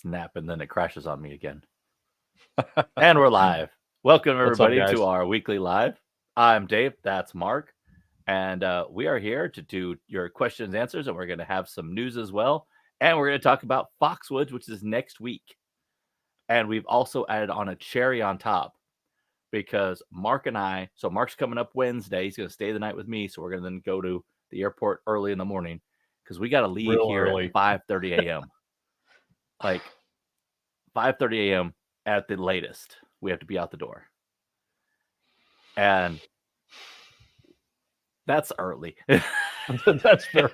snap, and then it crashes on me again. And we're live. Welcome, everybody, to our weekly live. I'm Dave. That's Mark. And we are here to do your questions and answers, and we're going to have some news as well. And we're going to talk about Foxwoods, which is next week. And we've also added on a cherry on top because Mark and I, so Mark's coming up Wednesday. He's going to stay the night with me. So we're going to then go to the airport early in the morning because we got to leave here at 5:30 a.m. Like 5:30 a.m. at the latest. We have to be out the door. And that's early. That's very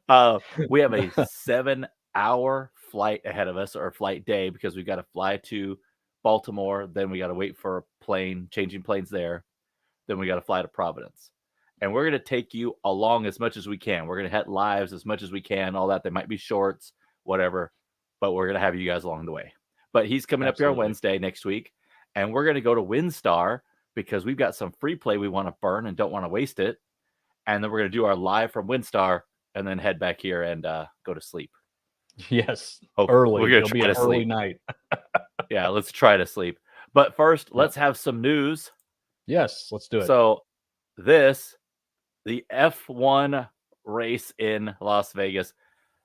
early. We have a 7-hour flight ahead of us, or flight day, because we've got to fly to Baltimore. Then we got to wait for a plane, changing planes there. Then we got to fly to Providence. And we're going to take you along as much as we can. We're going to hit lives as much as we can, all that. They might be shorts, whatever, but we're going to have you guys along the way. But he's coming up here on Wednesday next week, and we're going to go to WinStar because we've got some free play we want to burn and don't want to waste it. And then we're going to do our live from WinStar and then head back here and go to sleep. Yes, early. We're going to be an early night. Yeah, let's try to sleep. But first, let's have some news. Yes, let's do it. So the F1 race in Las Vegas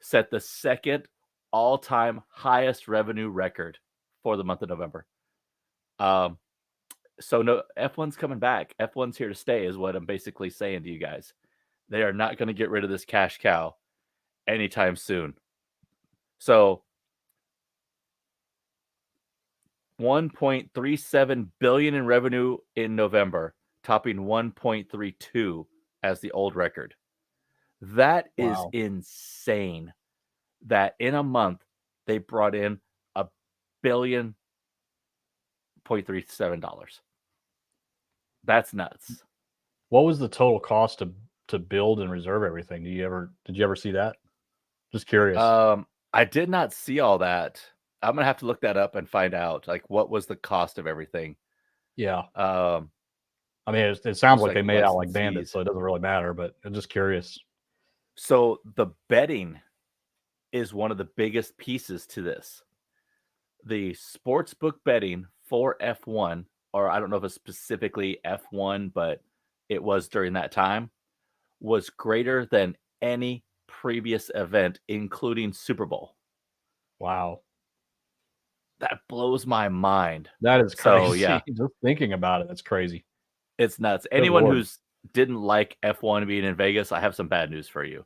set the second all-time highest revenue record for the month of November. So no, F1's coming back. F1's here to stay is what I'm basically saying to you guys. They are not going to get rid of this cash cow anytime soon. So 1.37 billion in revenue in November, topping 1.32 as the old record. That is insane. That in a month they brought in $1.37 billion. That's nuts. What was the total cost to build and reserve everything? Did you ever see that? Just curious. I did not see all that. I'm gonna have to look that up and find out, like, what was the cost of everything. Yeah. I mean, it sounds like they made out like bandits, fees. so it doesn't really matter. But I'm just curious. So the betting is one of the biggest pieces to this. The sportsbook betting for F1, or I don't know if it's specifically F1, but it was during that time, was greater than any previous event, including Super Bowl. Wow. That blows my mind. That is crazy. So, yeah. Just thinking about it, that's crazy. It's nuts. Anyone who's didn't like F1 being in Vegas, I have some bad news for you.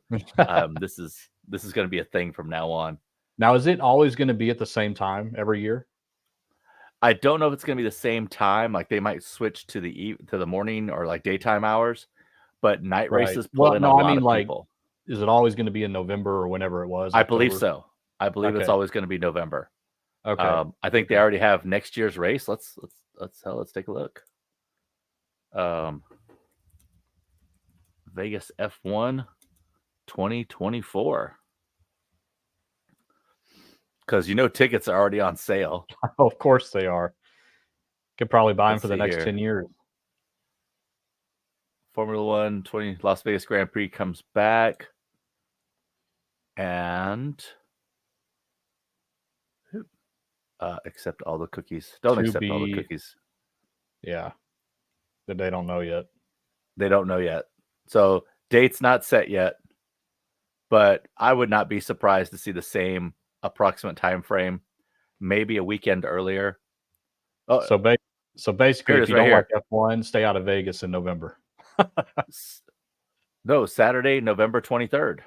This is going to be a thing from now on. Now, is it always going to be at the same time every year? I don't know if it's going to be the same time. Like, they might switch to the morning or like daytime hours, but night races pull in a lot of people. Is it always going to be in November or whenever it was? I believe so. I believe it's always going to be November. Okay. I think they already have next year's race. Let's take a look. Vegas F1 2024. Because tickets are already on sale. Oh, of course they are. Could probably buy them for the next 10 years. Formula 1 Las Vegas Grand Prix comes back. And accept all the cookies. Don't accept all the cookies. Yeah. That they don't know yet. They don't know yet. So date's not set yet. But I would not be surprised to see the same approximate time frame, maybe a weekend earlier. Oh, so basically, if you don't like F1, stay out of Vegas in November. No, Saturday, November 23rd.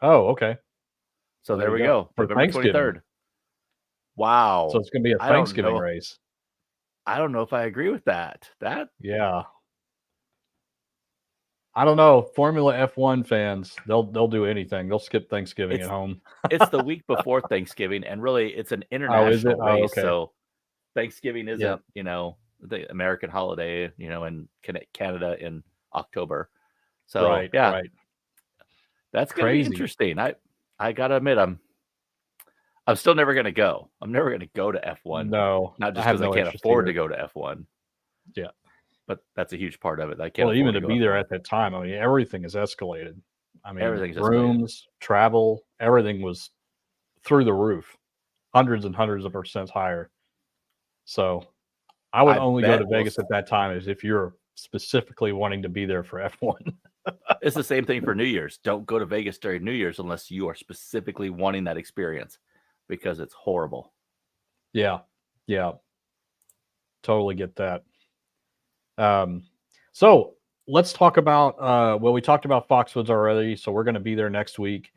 Oh, okay. So there we go. November 23rd. Wow. So it's going to be a Thanksgiving race. I don't know if I agree with that. Yeah. I don't know. Formula F1 fans, they'll do anything. They'll skip Thanksgiving at home. It's the week before Thanksgiving, and really, it's an international race. Okay. So Thanksgiving isn't, the American holiday, in Canada in October. So right. That's going to be interesting. I gotta admit, I'm still never going to go. I'm never going to go to F1. No, not just because I can't afford to go to F1. Yeah. But that's a huge part of it. I can't. Well, even to be there at that time, I mean, everything is escalated. I mean, everything's rooms, travel, everything was through the roof, hundreds and hundreds of percent higher. So I would only go to Vegas at that time as if you're specifically wanting to be there for F1. It's the same thing for New Year's. Don't go to Vegas during New Year's unless you are specifically wanting that experience, because it's horrible. Yeah. Totally get that. So let's talk about, we talked about Foxwoods already, so we're going to be there next week.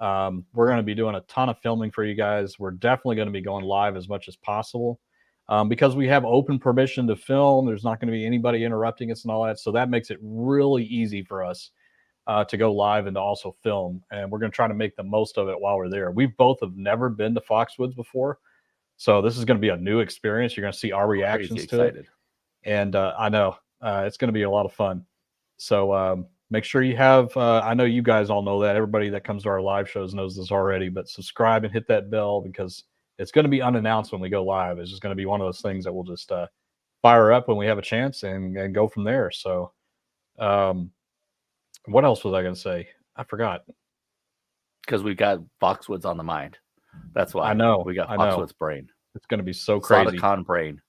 We're going to be doing a ton of filming for you guys. We're definitely going to be going live as much as possible. Because we have open permission to film. There's not going to be anybody interrupting us and all that. So that makes it really easy for us to go live and to also film. And we're going to try to make the most of it while we're there. We both have never been to Foxwoods before. So this is going to be a new experience. You're going to see our reactions to it. And I know it's going to be a lot of fun. So make sure you have, I know you guys all know that. Everybody that comes to our live shows knows this already. But subscribe and hit that bell, because it's going to be unannounced when we go live. It's just going to be one of those things that we'll just fire up when we have a chance and go from there. So what else was I going to say? I forgot. Because we got Foxwoods on the mind. That's why. I know. We got Foxwoods brain. It's going to be so crazy. Sloticon brain.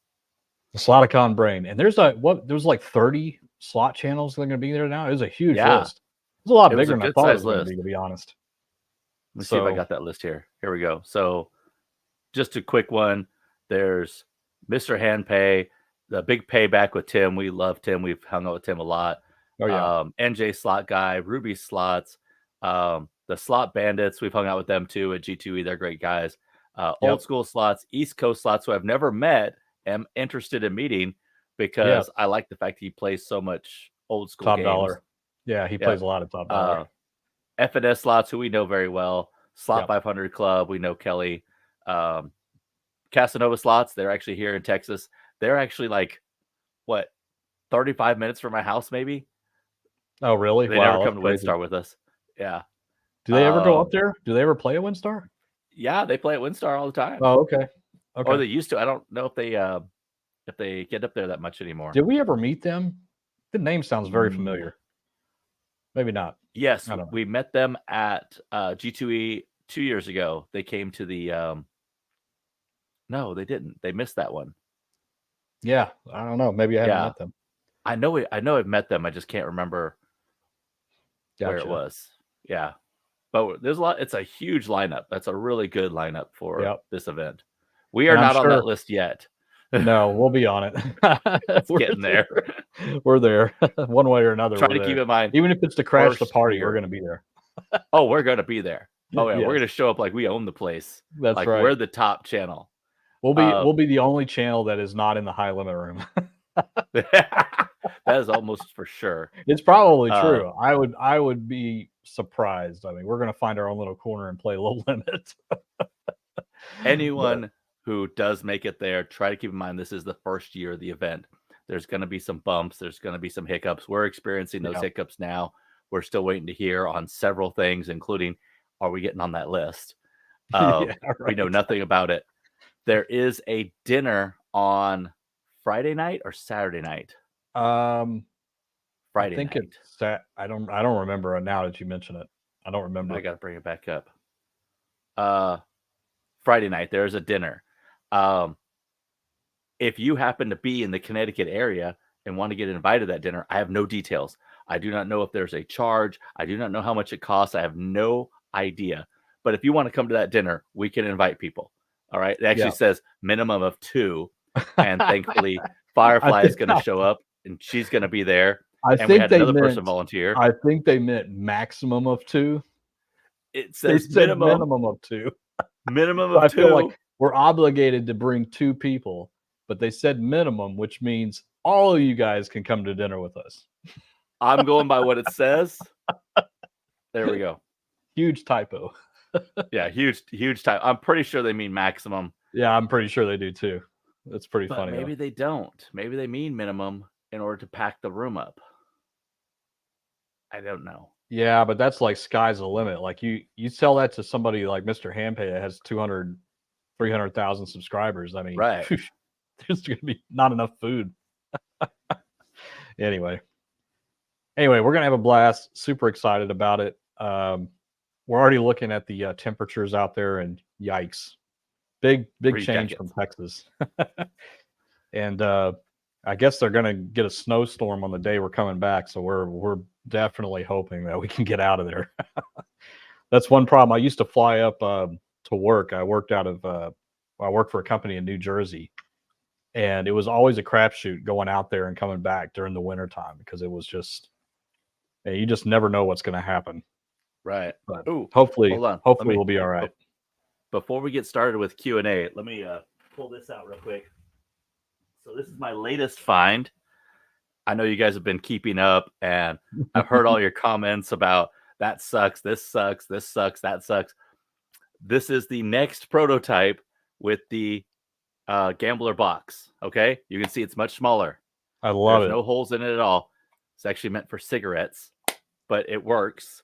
The Sloticon brain. And there's there's like 30 slot channels that are going to be there now. It was a huge list. It's a lot bigger than I thought it was going to be honest. Let me see if I got that list here. Here we go. So just a quick one. There's Mr. Handpay, the big payback with Tim. We love Tim. We've hung out with Tim a lot. Oh, yeah. NJ Slot Guy, Ruby Slots, the Slot Bandits. We've hung out with them too at G2E. They're great guys. Old School Slots, East Coast Slots, who I've never met, am interested in meeting because I like the fact he plays so much old school top games. Dollar. Yeah, he plays a lot of Top Dollar. FNS Slots, who we know very well. Slot 500 Club, we know Kelly. Casanova Slots, they're actually here in Texas. They're actually like, 35 minutes from my house, maybe? Oh, really? They never come to WinStar with us. Yeah. Do they ever go up there? Do they ever play at WinStar? Yeah, they play at WinStar all the time. Oh, okay. Or they used to. I don't know if they get up there that much anymore. Did we ever meet them? The name sounds very familiar. Maybe not. Yes, we met them at G2E 2 years ago. They came to the no, they didn't. They missed that one. Yeah, I don't know. Maybe I haven't met them. I know I've met them. I just can't remember where it was. Yeah. But there's a lot. It's a huge lineup. That's a really good lineup for this event. We are not on that list yet. No, we'll be on it. It's getting there. We're there one way or another. Try to keep in mind, even if it's to crash the party, we're going to be there. Oh, we're going to be there. Oh yeah, we're going to show up like we own the place. That's like right. We're the top channel. We'll be the only channel that is not in the high limit room. That is almost for sure. It's probably true. I would be surprised. I mean, we're going to find our own little corner and play low limit. Anyone who does make it there, try to keep in mind this is the first year of the event. There's going to be some bumps. There's going to be some hiccups. We're experiencing those hiccups now. We're still waiting to hear on several things, including, are we getting on that list? We know nothing about it. There is a dinner on Friday night or Saturday night. Friday night. I don't remember now that you mention it. I don't remember. I got to bring it back up. Friday night, there's a dinner. If you happen to be in the Connecticut area and want to get invited to that dinner, I have no details. I do not know if there's a charge. I do not know how much it costs. I have no idea. But if you want to come to that dinner, we can invite people. All right. It actually says minimum of 2. And thankfully, Firefly is going to show up and she's going to be there. I think we had another person volunteer. I think they meant maximum of 2. It says minimum of 2. Minimum of 2. I feel like we're obligated to bring 2 people, but they said minimum, which means all of you guys can come to dinner with us. I'm going by what it says. There we go. Huge typo. Yeah, huge typo. I'm pretty sure they mean maximum. Yeah, I'm pretty sure they do too. That's pretty funny. Maybe they don't. Maybe they mean minimum in order to pack the room up. I don't know. Yeah, but that's like sky's the limit. Like you tell that to somebody like Mr. Handpay that has 300,000 subscribers. I mean, right. There's going to be not enough food. Anyway, we're going to have a blast. Super excited about it. We're already looking at the temperatures out there, and Yikes. Big change decades. from Texas. And I guess they're going to get a snowstorm on the day we're coming back. So we're definitely hoping that we can get out of there. That's one problem. I used to fly up to work. I worked I worked for a company in New Jersey, and it was always a crapshoot going out there and coming back during the wintertime because it was just, you just never know what's going to happen. Right. But Ooh, hopefully hold on. We'll be all right. Before we get started with Q&A, let me pull this out real quick. So this is my latest find. I know you guys have been keeping up, and I've heard all your comments about that sucks, this sucks, this sucks, that sucks. This is the next prototype with the gambler box. Okay, you can see it's much smaller. I love it. No holes in it at all. It's actually meant for cigarettes, but it works.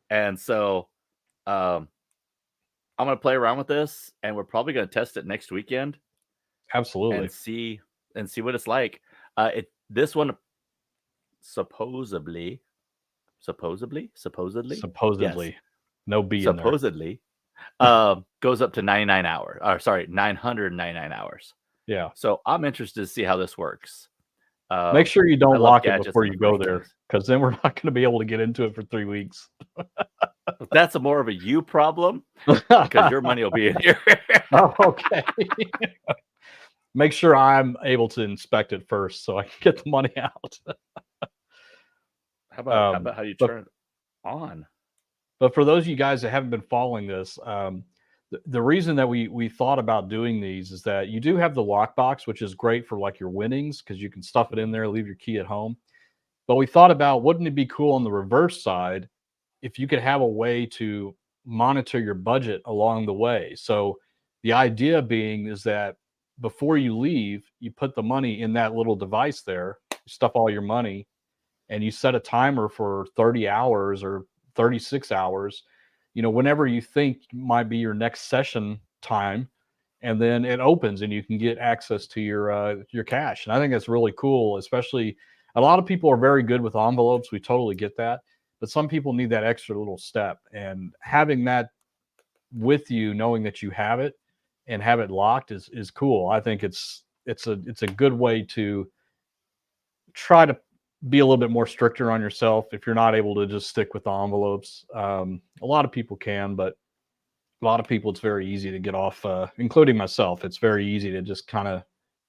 And so I'm going to play around with this, and we're probably going to test it next weekend. Absolutely. And see what it's like. This one supposedly, yes. No B supposedly goes up to 99 hours. Or sorry, 999 hours. Yeah. So I'm interested to see how this works. Make sure you don't lock it before you go there, because then we're not going to be able to get into it for 3 weeks. That's more of a you problem because your money will be in here. Oh, okay. Make sure I'm able to inspect it first so I can get the money out. How about how you turn it on? But for those of you guys that haven't been following this, the reason that we thought about doing these is that you do have the lockbox, which is great for like your winnings because you can stuff it in there, leave your key at home. But we thought about, wouldn't it be cool on the reverse side if you could have a way to monitor your budget along the way? So the idea being is that before you leave, you put the money in that little device there, stuff all your money, and you set a timer for 30 hours or 36 hours, whenever you think might be your next session time, and then it opens and you can get access to your cash. And I think that's really cool, especially a lot of people are very good with envelopes. We totally get that. But some people need that extra little step, and having that with you, knowing that you have it and have it locked is cool. I think it's a good way to try to be a little bit more stricter on yourself if you're not able to just stick with the envelopes. A lot of people can, but a lot of people, it's very easy to get off, including myself. It's very easy to just kind of,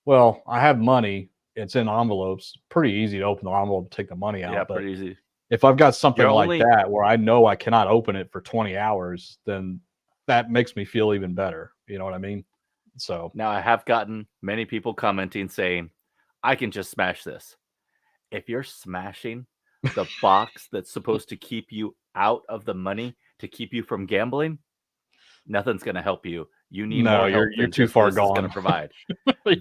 well, I have money, it's in envelopes. Pretty easy to open the envelope and take the money out. Yeah, but pretty easy. If I've got something like that where I know I cannot open it for 20 hours, then that makes me feel even better. You know what I mean? So now I have gotten many people commenting saying, I can just smash this. If you're smashing the box that's supposed to keep you out of the money to keep you from gambling, nothing's going to help you. You need more help. You're too far gone. Is going to provide.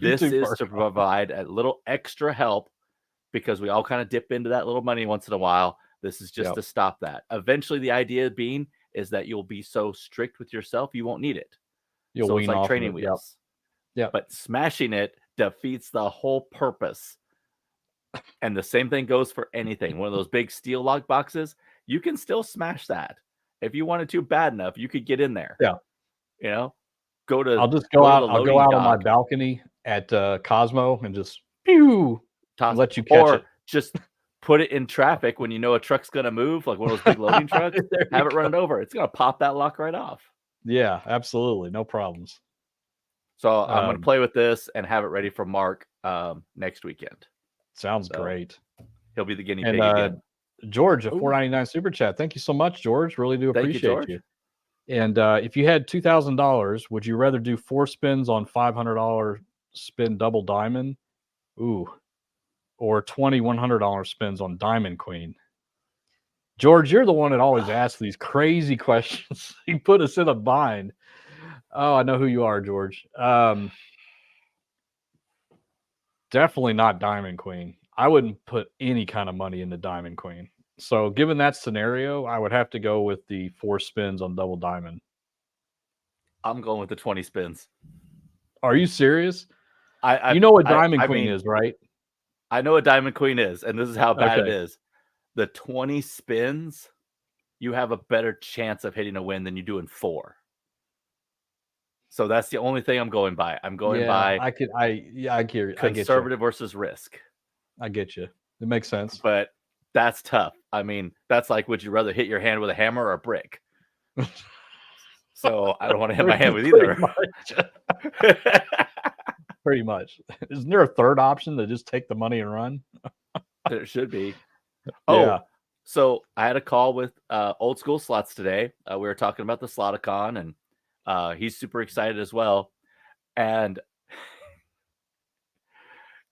This is to provide a little extra help because we all kind of dip into that little money once in a while. This is just to stop that. Eventually, the idea being is that you'll be so strict with yourself, you won't need it. So it's like training wheels. Yeah. But smashing it defeats the whole purpose. And the same thing goes for anything. One of those big steel lock boxes, you can still smash that. If you wanted to bad enough, you could get in there. Yeah. I'll go out on my balcony at Cosmo and just let you catch it. Just put it in traffic when you know a truck's going to move, like one of those big loading trucks. Have it run it over. It's going to pop that lock right off. Yeah, absolutely. No problems. So I'm going to play with this and have it ready for Mark next weekend. Sounds great. He'll be the guinea pig again. George, a $4.99 super chat. Thank you so much, George. Really do appreciate you. And if you had $2,000, would you rather do 4 spins on $500 spin double diamond? Or 20 $100 spins on Diamond Queen? George, you're the one that always asks these crazy questions. You put us in a bind. Oh, I know who you are, George. Definitely not Diamond Queen. I wouldn't put any kind of money into Diamond Queen. So given that scenario, I would have to go with the 4 spins on double diamond. I'm going with the 20 spins. Are you serious? You know what Diamond Queen is, right? I know what Diamond Queen is, and this is how bad it is. The 20 spins, you have a better chance of hitting a win than you do in 4. So that's the only thing I'm going by. I'm going by I get conservative versus risk. I get you. It makes sense. But that's tough. I mean, that's like, would you rather hit your hand with a hammer or a brick? So I don't want to hit my hand with either. Pretty much. Isn't there a third option to just take the money and run? There should be. Oh, so I had a call with Old School Slots today. We were talking about the Sloticon, and he's super excited as well. And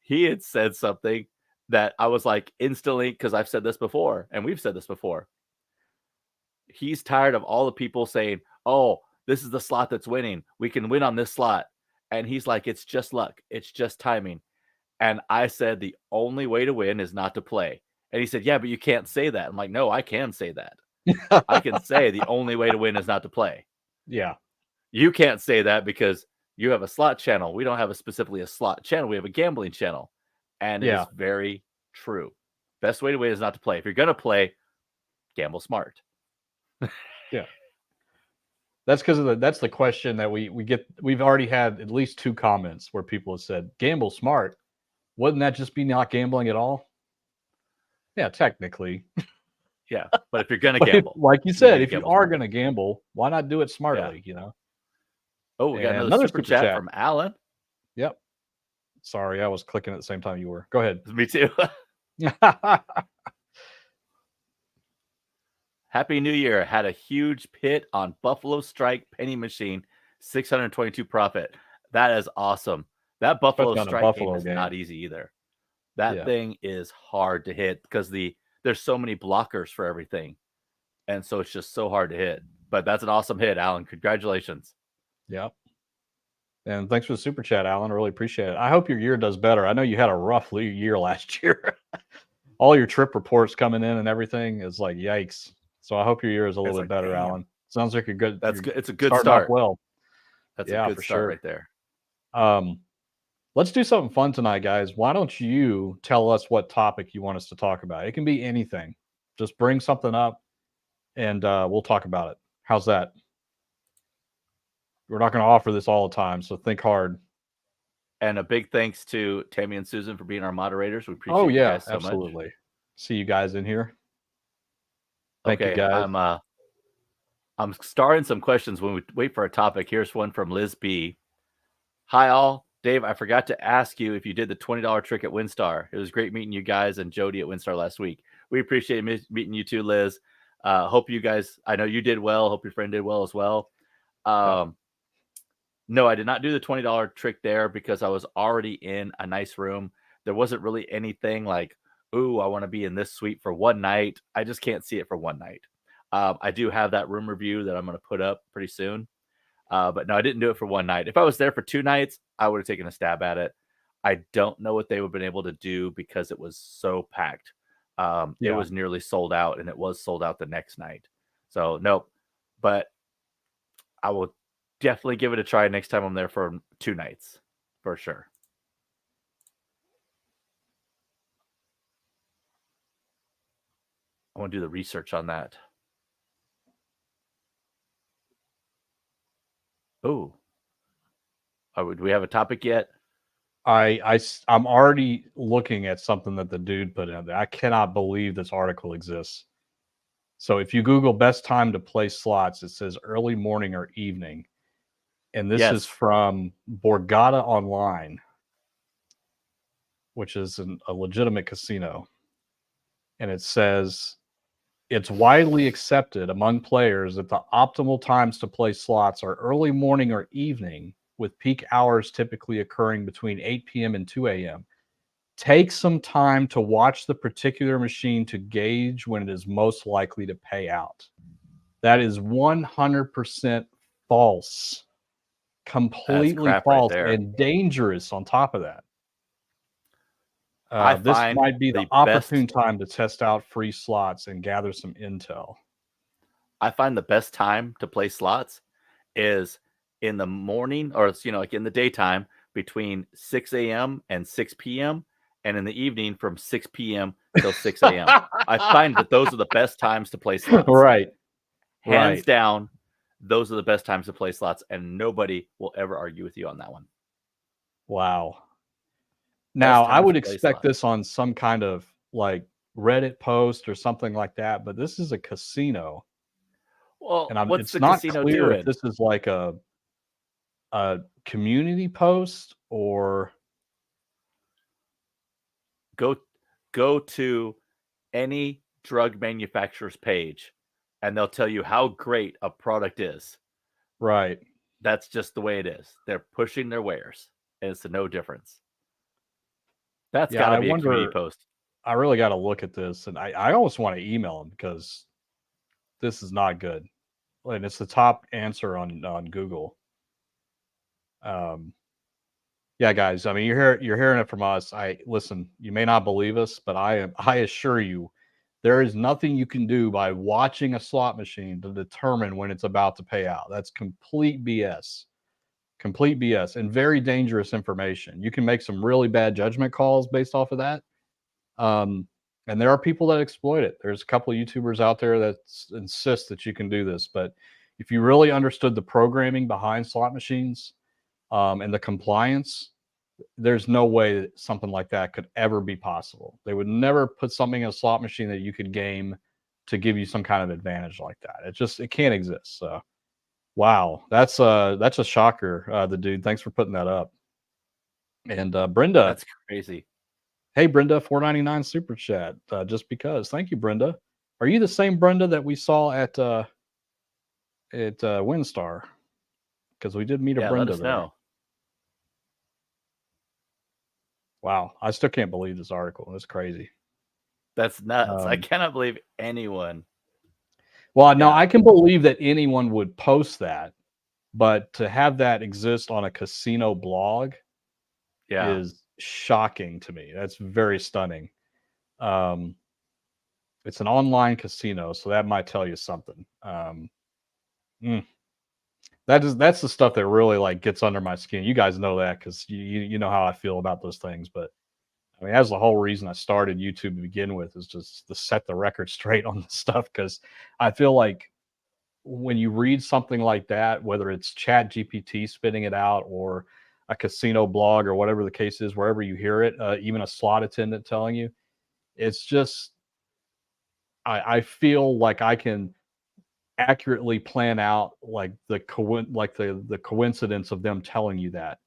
he had said something that I was like instantly, because I've said this before, and we've said this before. He's tired of all the people saying, oh, this is the slot that's winning. We can win on this slot. And he's like, it's just luck. It's just timing. And I said, the only way to win is not to play. And he said, yeah, but you can't say that. I'm like, no, I can say that. I can say the only way to win is not to play. Yeah. You can't say that because you have a slot channel. We don't have specifically a slot channel. We have a gambling channel. And it is very true. Best way to win is not to play. If you're going to play, gamble smart. Yeah. That's because that's the question that we get. We've already had at least 2 comments where people have said, gamble smart. Wouldn't that just be not gambling at all? Yeah, technically. Yeah, but if you're going to gamble. Like you said, if you are going to gamble, why not do it smartly, you know? Oh, we got another super chat from Alan. Yep. Sorry, I was clicking at the same time you were. Go ahead. Me too. Happy New Year. Had a huge pit on Buffalo Strike Penny Machine, 622 profit. That is awesome. That Buffalo Strike game is not easy either. That thing is hard to hit because there's so many blockers for everything. And so it's just so hard to hit. But that's an awesome hit, Alan. Congratulations. Yeah. And thanks for the super chat, Alan. I really appreciate it. I hope your year does better. I know you had a rough year last year. All your trip reports coming in and everything is like, yikes. So I hope your year is a little bit better, Alan. Sounds like a good. That's good. It's a good start. Well, that's a good start right there. Let's do something fun tonight, guys. Why don't you tell us what topic you want us to talk about? It can be anything. Just bring something up, and we'll talk about it. How's that? We're not going to offer this all the time, so think hard. And a big thanks to Tammy and Susan for being our moderators. We appreciate you guys so absolutely. Much. See you guys in here. Thank you, guys. I'm starting some questions when we wait for a topic. Here's one from Liz B. Hi, all. Dave, I forgot to ask you if you did the $20 trick at WinStar. It was great meeting you guys and Jody at WinStar last week. We appreciate meeting you too, Liz. Hope you guys, I know you did well. Hope your friend did well as well. No, I did not do the $20 trick there because I was already in a nice room. There wasn't really anything like, ooh, I want to be in this suite for one night. I just can't see it for one night. I do have that room review that I'm going to put up pretty soon. But no, I didn't do it for one night. If I was there for 2 nights, I would have taken a stab at it. I don't know what they would have been able to do because it was so packed. It was nearly sold out, and it was sold out the next night. So, nope. But I will definitely give it a try next time I'm there for 2 nights, for sure. I want to do the research on that. Oh, do we have a topic yet? I'm already looking at something that the dude put in there. I cannot believe this article exists. So if you Google best time to play slots, it says early morning or evening. And this is from Borgata Online, which is a legitimate casino. And it says, it's widely accepted among players that the optimal times to play slots are early morning or evening, with peak hours typically occurring between 8 p.m. and 2 a.m. Take some time to watch the particular machine to gauge when it is most likely to pay out. That is 100% false. Completely false and dangerous on top of that. This might be the opportune time to test out free slots and gather some intel. I find the best time to play slots is in the morning, or like in the daytime between 6 a.m. and 6 p.m. and in the evening from 6 p.m. till 6 a.m. I find that those are the best times to play slots. Right. Hands down, those are the best times to play slots, and nobody will ever argue with you on that one. Wow. Now, I would expect this on some kind of like Reddit post or something like that, but this is a casino. Well, and what's it's the not casino clear doing? if this is like a community post or go to any drug manufacturer's page, and they'll tell you how great a product is. Right. That's just the way it is. They're pushing their wares, and it's no difference. That's got to be a community post. I really got to look at this, and I almost want to email them because this is not good. And it's the top answer on Google. Yeah, guys. I mean, you're hearing it from us. Listen. You may not believe us, but I assure you, there is nothing you can do by watching a slot machine to determine when it's about to pay out. That's complete BS. Complete BS and very dangerous information. You can make some really bad judgment calls based off of that. And there are people that exploit it. There's a couple of YouTubers out there that insist that you can do this. But if you really understood the programming behind slot machines and the compliance, there's no way that something like that could ever be possible. They would never put something in a slot machine that you could game to give you some kind of advantage like that. It can't exist. So wow, that's a shocker, the dude. Thanks for putting that up. And Brenda, that's crazy. Hey Brenda, $4.99 super chat. Just because. Thank you, Brenda. Are you the same Brenda that we saw at WinStar? Because we did meet a Brenda there. Know. Wow, I still can't believe this article. It's crazy. That's nuts. I cannot believe anyone. Well, no, I can believe that anyone would post that, but to have that exist on a casino blog is shocking to me. That's very stunning. It's an online casino, so that might tell you something. That's the stuff that really like gets under my skin. You guys know that because you know how I feel about those things. But I mean, that's the whole reason I started YouTube to begin with, is just to set the record straight on this stuff. Because I feel like when you read something like that, whether it's Chat GPT spitting it out or a casino blog or whatever the case is, wherever you hear it, even a slot attendant telling you, it's just, I feel like I can accurately plan out like the coincidence of them telling you that,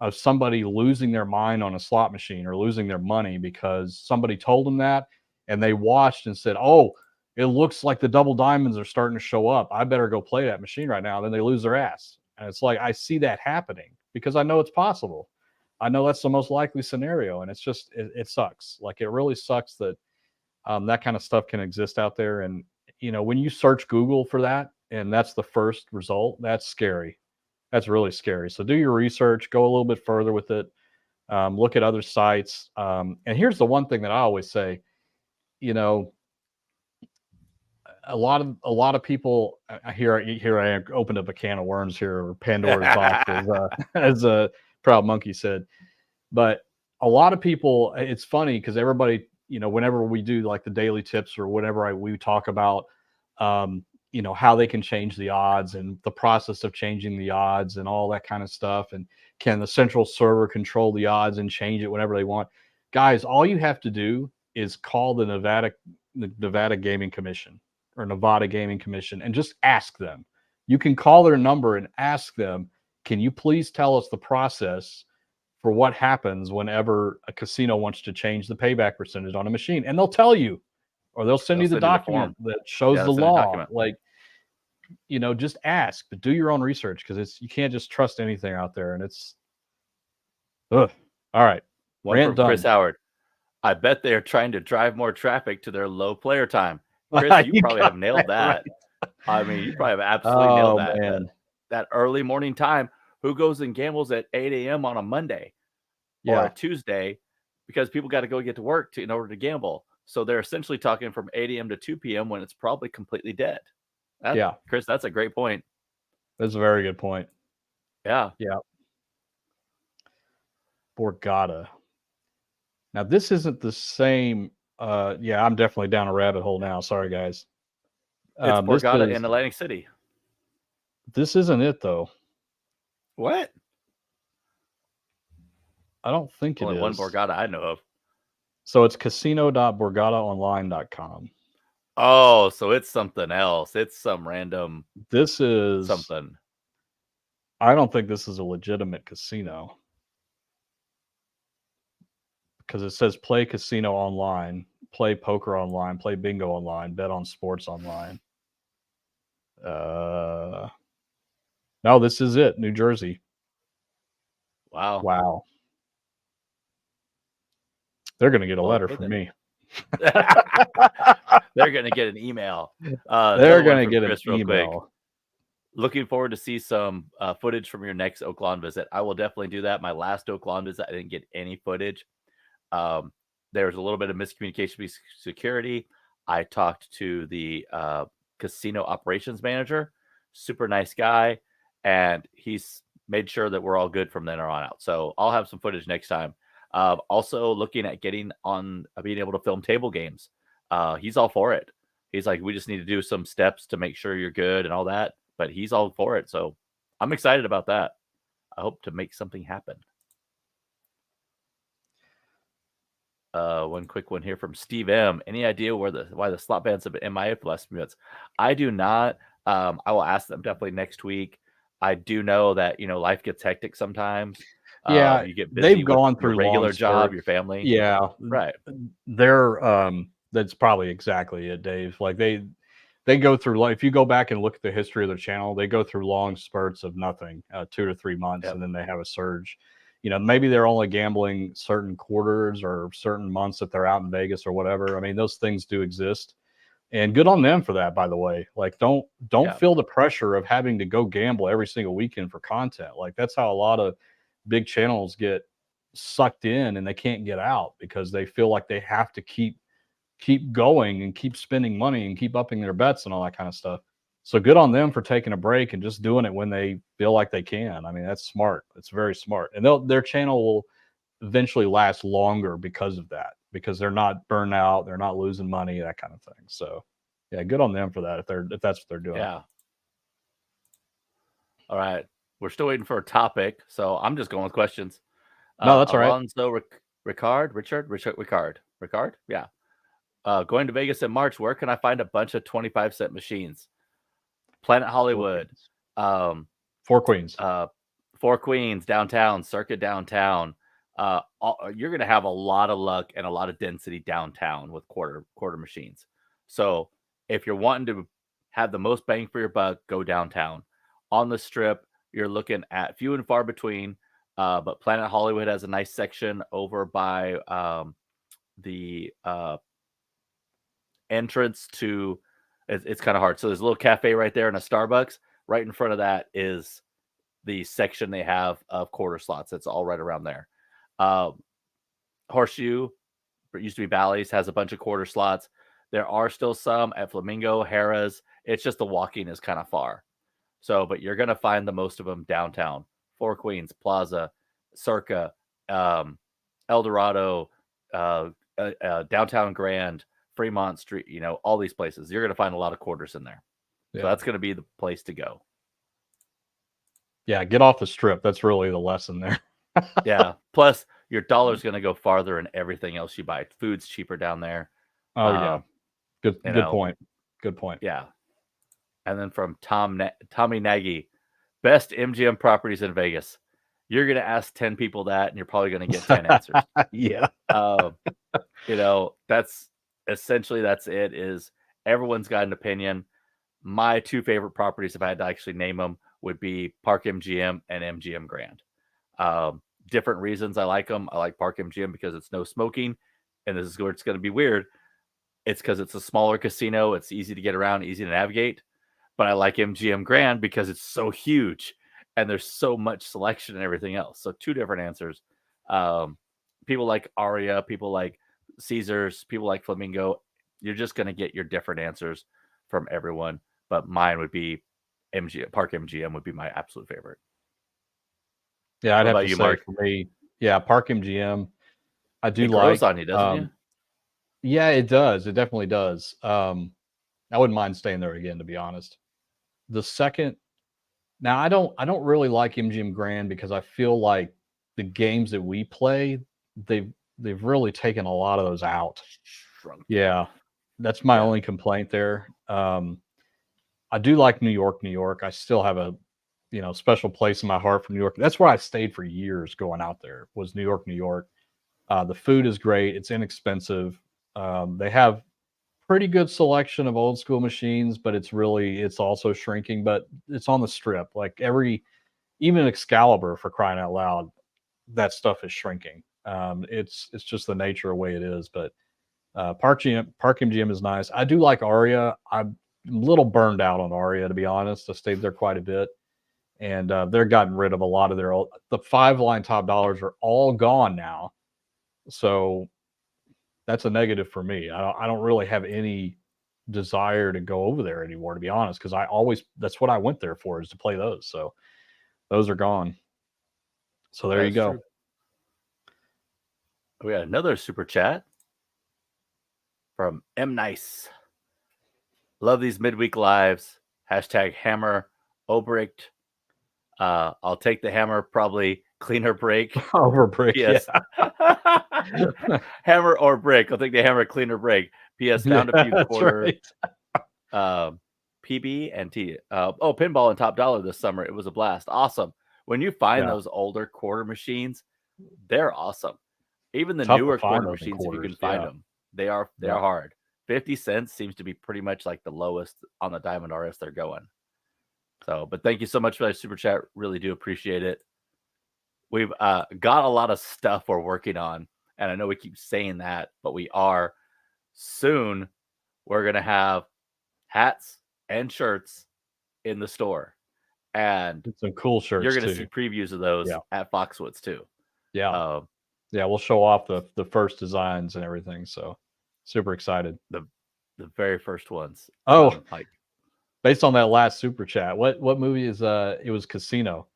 of somebody losing their mind on a slot machine or losing their money because somebody told them that, and they watched and said, oh, it looks like the double diamonds are starting to show up. I better go play that machine right now. Then they lose their ass. And it's like, I see that happening because I know it's possible. I know that's the most likely scenario. And it's just, it sucks. Like, it really sucks that that kind of stuff can exist out there. And, you know, when you search Google for that and that's the first result, that's scary. That's really scary. So do your research, go a little bit further with it. Look at other sites. And here's the one thing that I always say, you know, a lot of people here I opened up a can of worms here, or Pandora's box, as a Proud Monkey said. But a lot of people, it's funny because everybody, you know, whenever we do like the daily tips or whatever, we talk about, you know, how they can change the odds and the process of changing the odds and all that kind of stuff. And can the central server control the odds and change it whenever they want? Guys, all you have to do is call the Nevada Gaming Commission or Nevada Gaming Commission and just ask them. You can call their number and ask them, can you please tell us the process for what happens whenever a casino wants to change the payback percentage on a machine? And they'll tell you, or they'll send you the document that shows the law. Like, you know, just ask, but do your own research, because you can't just trust anything out there. And it's, ugh. All right. One from Chris Howard. I bet they are trying to drive more traffic to their low player time. Chris, you probably have nailed that. Right. I mean, you probably have absolutely nailed that. Man. That early morning time. Who goes and gambles at 8 a.m. on a Monday or a Tuesday? Because people got to go get to work in order to gamble. So they're essentially talking from 8 a.m. to 2 p.m. when it's probably completely dead. Chris, that's a great point. That's a very good point. Yeah. Borgata. Now, this isn't the same. I'm definitely down a rabbit hole now. Sorry, guys. It's Borgata in Atlantic City. This isn't it though. What? I don't think Only it one is. Borgata I know of. So it's casino.borgataonline.com. Oh, so it's something else. It's some random. This is something. I don't think this is a legitimate casino because it says play casino online, play poker online, play bingo online, bet on sports online. No, this is it. New Jersey. Wow. Wow. They're going to get a letter from me. They're going to get an email. They're going to get an email. Quick. Looking forward to see some footage from your next Oaklawn visit. I will definitely do that. My last Oaklawn visit, I didn't get any footage. There was a little bit of miscommunication with security. I talked to the casino operations manager, super nice guy, and he's made sure that we're all good from then on out. So I'll have some footage next time. Also looking at getting on being able to film table games. He's all for it. He's like, we just need to do some steps to make sure you're good and all that, but he's all for it. So I'm excited about that. I hope to make something happen. One quick one here from Steve M. Any idea why the slot bands have been MIA for the last few minutes? I do not. I will ask them definitely next week. I do know that life gets hectic sometimes. Yeah, you get busy. They've gone through your regular job, your family. Yeah, right. They're that's probably exactly it, Dave. Like they go through. If you go back and look at the history of their channel, they go through long spurts of nothing, 2 to 3 months, and then they have a surge. Maybe they're only gambling certain quarters or certain months that they're out in Vegas or whatever. I mean, those things do exist, and good on them for that, by the way. Like, don't feel the pressure of having to go gamble every single weekend for content. Like, that's how a lot of big channels get sucked in and they can't get out because they feel like they have to keep going and keep spending money and keep upping their bets and all that kind of stuff. So good on them for taking a break and just doing it when they feel like they can. I mean, that's smart. It's very smart. And their channel will eventually last longer because of that, because they're not burned out, they're not losing money, that kind of thing. So yeah, good on them for that if that's what they're doing. Yeah. All right. We're still waiting for a topic, so I'm just going with questions. No, that's all right. Alonzo Ricard. Yeah. Going to Vegas in March, where can I find a bunch of 25-cent machines? Planet Hollywood. Four Queens. Four Queens, downtown, Circuit downtown. You're going to have a lot of luck and a lot of density downtown with quarter machines. So if you're wanting to have the most bang for your buck, go downtown. On the Strip, you're looking at few and far between, but Planet Hollywood has a nice section over by the entrance to it's kind of hard. So there's a little cafe right there and a Starbucks. Right in front of that is the section they have of quarter slots. It's all right around there. Horseshoe, it used to be Bally's, has a bunch of quarter slots. There are still some at Flamingo, Harrah's. It's just the walking is kind of far. So, but you're going to find the most of them downtown. Four Queens, Plaza, Circa, El Dorado, Downtown Grand, Fremont Street, all these places. You're going to find a lot of quarters in there. Yeah. So that's going to be the place to go. Yeah, get off the Strip. That's really the lesson there. Yeah. Plus, your dollar's going to go farther in everything else you buy. Food's cheaper down there. Oh, yeah. Good point. Good point. Yeah. And then from Tommy Nagy, best MGM properties in Vegas. You're going to ask 10 people that, and you're probably going to get 10 answers. Yeah. That's essentially that's it. Is everyone's got an opinion. My two favorite properties, if I had to actually name them, would be Park MGM and MGM Grand. Different reasons I like them. I like Park MGM because it's no smoking, and this is where it's going to be weird. It's because it's a smaller casino. It's easy to get around, easy to navigate. But I like MGM Grand because it's so huge and there's so much selection and everything else. So two different answers. People like Aria, people like Caesars, people like Flamingo. You're just going to get your different answers from everyone. But mine would be Park MGM would be my absolute favorite. Yeah, I'd have to say Mark? For me, yeah, Park MGM. I do like. It grows on you, doesn't it? Yeah, it does. It definitely does. I wouldn't mind staying there again, to be honest. The second Now I don't really like MGM Grand because I feel like the games that we play, they've really taken a lot of those out. Shrunk. Yeah, that's my only complaint there. I do like New York, New York. I still have a special place in my heart for New York. That's where I stayed for years going out there, was New York, New York. The food is great. It's inexpensive. They have pretty good selection of old school machines, but it's also shrinking, but it's on the strip. Like even Excalibur, for crying out loud, that stuff is shrinking. It's just the nature of the way it is. But Park MGM is nice. I do like Aria. I'm a little burned out on Aria, to be honest. I stayed there quite a bit, and they're gotten rid of a lot of the 5-line top dollars are all gone now. So that's a negative for me. I don't really have any desire to go over there anymore, to be honest, because that's what I went there for, is to play those. So those are gone. So there you go. True. We got another super chat from M Nice. Love these midweek lives. #hammer Obricht. I'll take the hammer, probably cleaner break. Over brick, yes. Yeah. Hammer or brick. I'll take the hammer, cleaner break. PS found a few quarter PB and T. Pinball and top dollar this summer. It was a blast. Awesome. When you find those older quarter machines, they're awesome. Even the newer quarter machines, if you can find them, they're hard. 50 cents seems to be pretty much like the lowest on the Diamond RS they're going. So, but thank you so much for that super chat. Really do appreciate it. We've got a lot of stuff we're working on, and I know we keep saying that, but we are. Soon, we're going to have hats and shirts in the store. And some cool shirts. You're going to see previews of those at Foxwoods too. Yeah. We'll show off the first designs and everything. So super excited. The very first ones. Oh, based on that last super chat, what movie is it was Casino.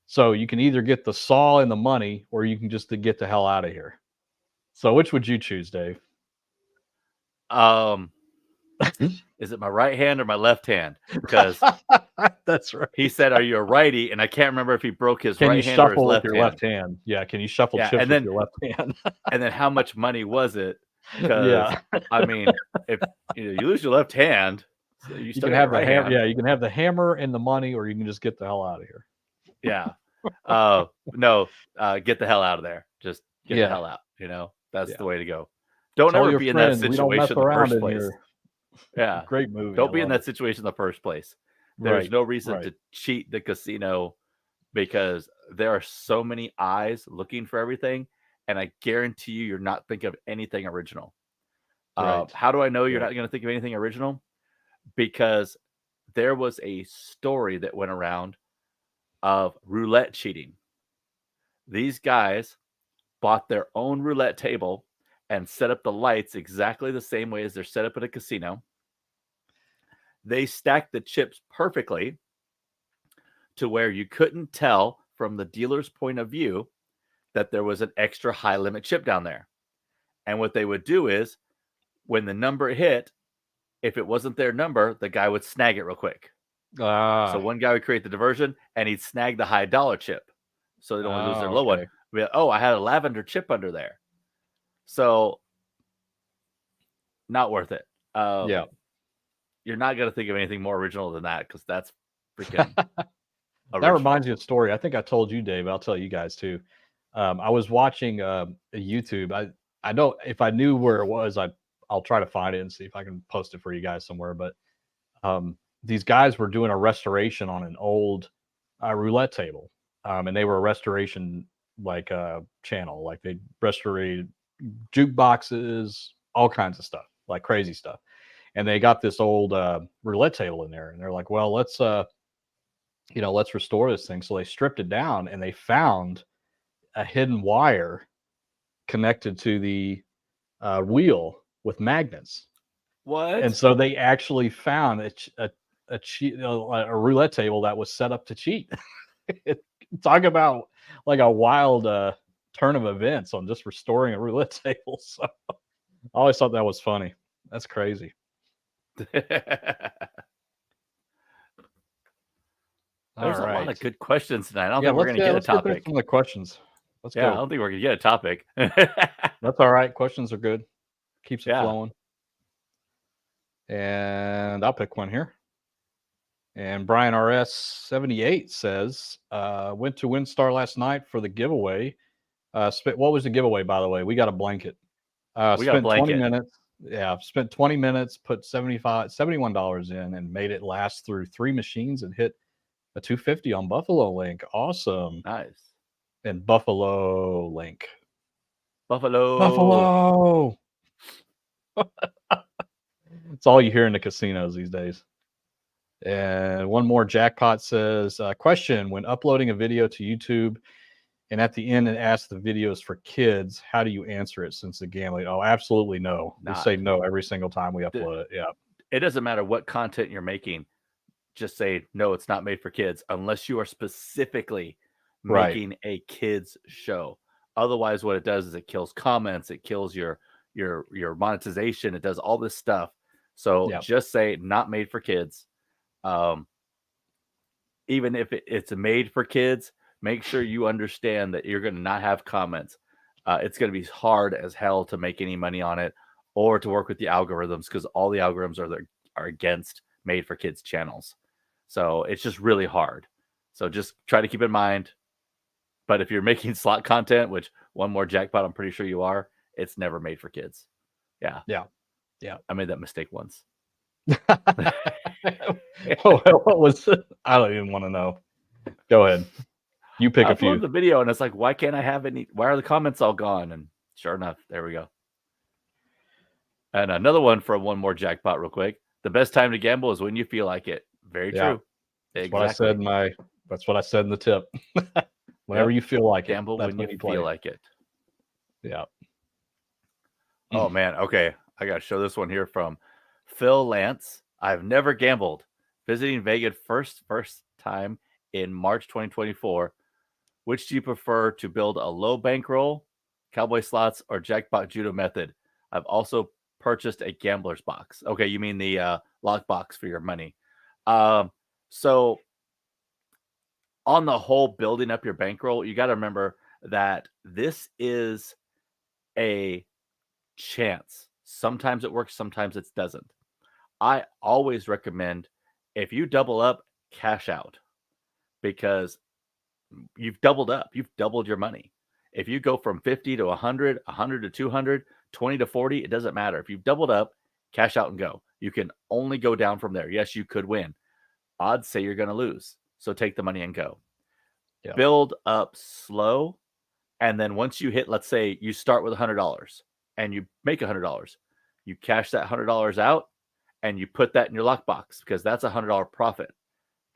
So you can either get the saw and the money, or you can just get the hell out of here. So which would you choose, Dave? Is it my right hand or my left hand? Because that's right. He said, "Are you a righty?" And I can't remember if he broke his right hand or his left hand. Left hand? Yeah. Can you shuffle chips with your left hand? And then how much money was it? Because I mean, if you lose your left hand, so you still can have the hammer. Yeah, you can have the hammer and the money, or you can just get the hell out of here. Yeah. No, get the hell out of there. Just get the hell out. That's the way to go. Don't ever be in that situation in the first place. Yeah. Great movie. Don't be in that situation in the first place. There's no reason to cheat the casino, because there are so many eyes looking for everything. And I guarantee you're not thinking of anything original. How do I know you're not going to think of anything original? Because there was a story that went around of roulette cheating. These guys bought their own roulette table and set up the lights exactly the same way as they're set up at a casino. They stacked the chips perfectly to where you couldn't tell from the dealer's point of view that there was an extra high limit chip down there. And what they would do is, when the number hit, if it wasn't their number, the guy would snag it real quick. So one guy would create the diversion, and he'd snag the high dollar chip, so they'd only lose their low one. Like, I had a lavender chip under there. So not worth it. You're not going to think of anything more original than that, because that's freaking That reminds me of a story. I think I told you, Dave. I'll tell you guys too. I was watching a YouTube. I don't, if I knew where it was, I'll try to find it and see if I can post it for you guys somewhere. But these guys were doing a restoration on an old roulette table, and they were a restoration channel. Like they restored jukeboxes, all kinds of stuff, like crazy stuff. And they got this old roulette table in there, and they're like, well, let's restore this thing. So they stripped it down, and they found a hidden wire connected to the wheel with magnets. What? And so they actually found a roulette table that was set up to cheat. Talk about like a wild turn of events on just restoring a roulette table. So I always thought that was funny. That's crazy. There's a lot of good questions tonight. I don't think we're going to get a topic. Get some of the questions. Let's go. I don't think we're going to get a topic. That's all right. Questions are good. Keeps it flowing. And I'll pick one here. And Brian RS78 says, went to WinStar last night for the giveaway. What was the giveaway, by the way? We got a blanket. We got a blanket. 20 minutes. Yeah, spent 20 minutes, put $71 in, and made it last through 3 machines and hit a 250 on Buffalo Link. Awesome. Nice. And Buffalo Link. Buffalo. It's all you hear in the casinos these days. And one more jackpot says, question, when uploading a video to YouTube and at the end it asks the videos for kids, how do you answer it since the gambling? Oh, absolutely no. We say no every single time we upload it. Yeah. It doesn't matter what content you're making. Just say, no, it's not made for kids unless you are specifically making a kids show. Otherwise, what it does is it kills comments. It kills your monetization. It does all this stuff. So just say not made for kids. Even if it's made for kids, make sure you understand that you're going to not have comments. It's going to be hard as hell to make any money on it or to work with the algorithms because all the algorithms are against made for kids channels. So it's just really hard. So just try to keep in mind. But if you're making slot content, which one more jackpot, I'm pretty sure you are, it's never made for kids. Yeah. I made that mistake once. What was it? I don't even want to know. Go ahead. You pick a few. The video and it's like, why can't I have any? Why are the comments all gone? And sure enough, there we go. And another one for one more jackpot, real quick. The best time to gamble is when you feel like it. Very true. That's what I said. That's what I said in the tip. Whenever you feel like gamble it, when you feel like it. Yeah. Oh man. Okay, I got to show this one here from Phil Lance. I've never gambled. Visiting Vegas first time in March 2024. Which do you prefer to build a low bankroll, cowboy slots, or jackpot judo method? I've also purchased a gambler's box. Okay, you mean the lockbox for your money. So on the whole, building up your bankroll, you got to remember that this is a chance. Sometimes it works, sometimes it doesn't. I always recommend if you double up, cash out because you've doubled up. You've doubled your money. If you go from 50 to 100, 100 to 200, 20 to 40, it doesn't matter. If you've doubled up, cash out and go. You can only go down from there. Yes, you could win. Odds say you're going to lose. So take the money and go. Yeah. Build up slow. And then once you hit, let's say you start with $100 and you make $100, you cash that $100 out and you put that in your lockbox because that's $100 profit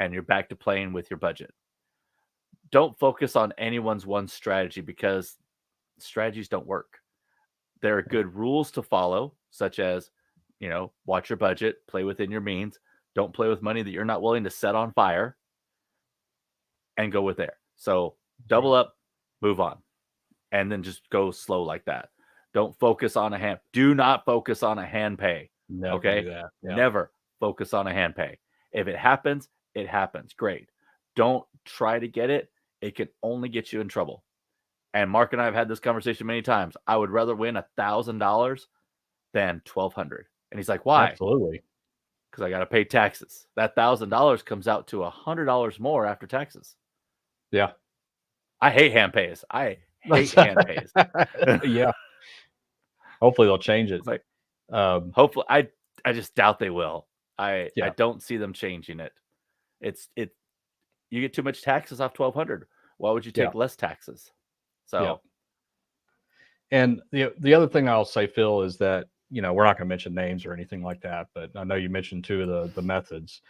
and you're back to playing with your budget. Don't focus on anyone's one strategy because strategies don't work. There are good rules to follow, such as, watch your budget, play within your means. Don't play with money that you're not willing to set on fire and go with there. So double up, move on, and then just go slow like that. Don't focus on a hand. Do not focus on a hand pay. Never do that. Yeah. Never focus on a hand pay. If it happens, it happens. Great. Don't try to get it. It can only get you in trouble. And Mark and I have had this conversation many times. I would rather win $1,000 than $1,200. And he's like, why? Absolutely. Because I got to pay taxes. That $1,000 comes out to $100 more after taxes. Yeah. I hate hand pays. I hate hand pays. Yeah. Hopefully they'll change it. Like, hopefully, I just doubt they will. I don't see them changing it. You get too much taxes off $1,200. Why would you take less taxes? So, and the other thing I'll say, Phil, is that we're not going to mention names or anything like that, but I know you mentioned two of the methods.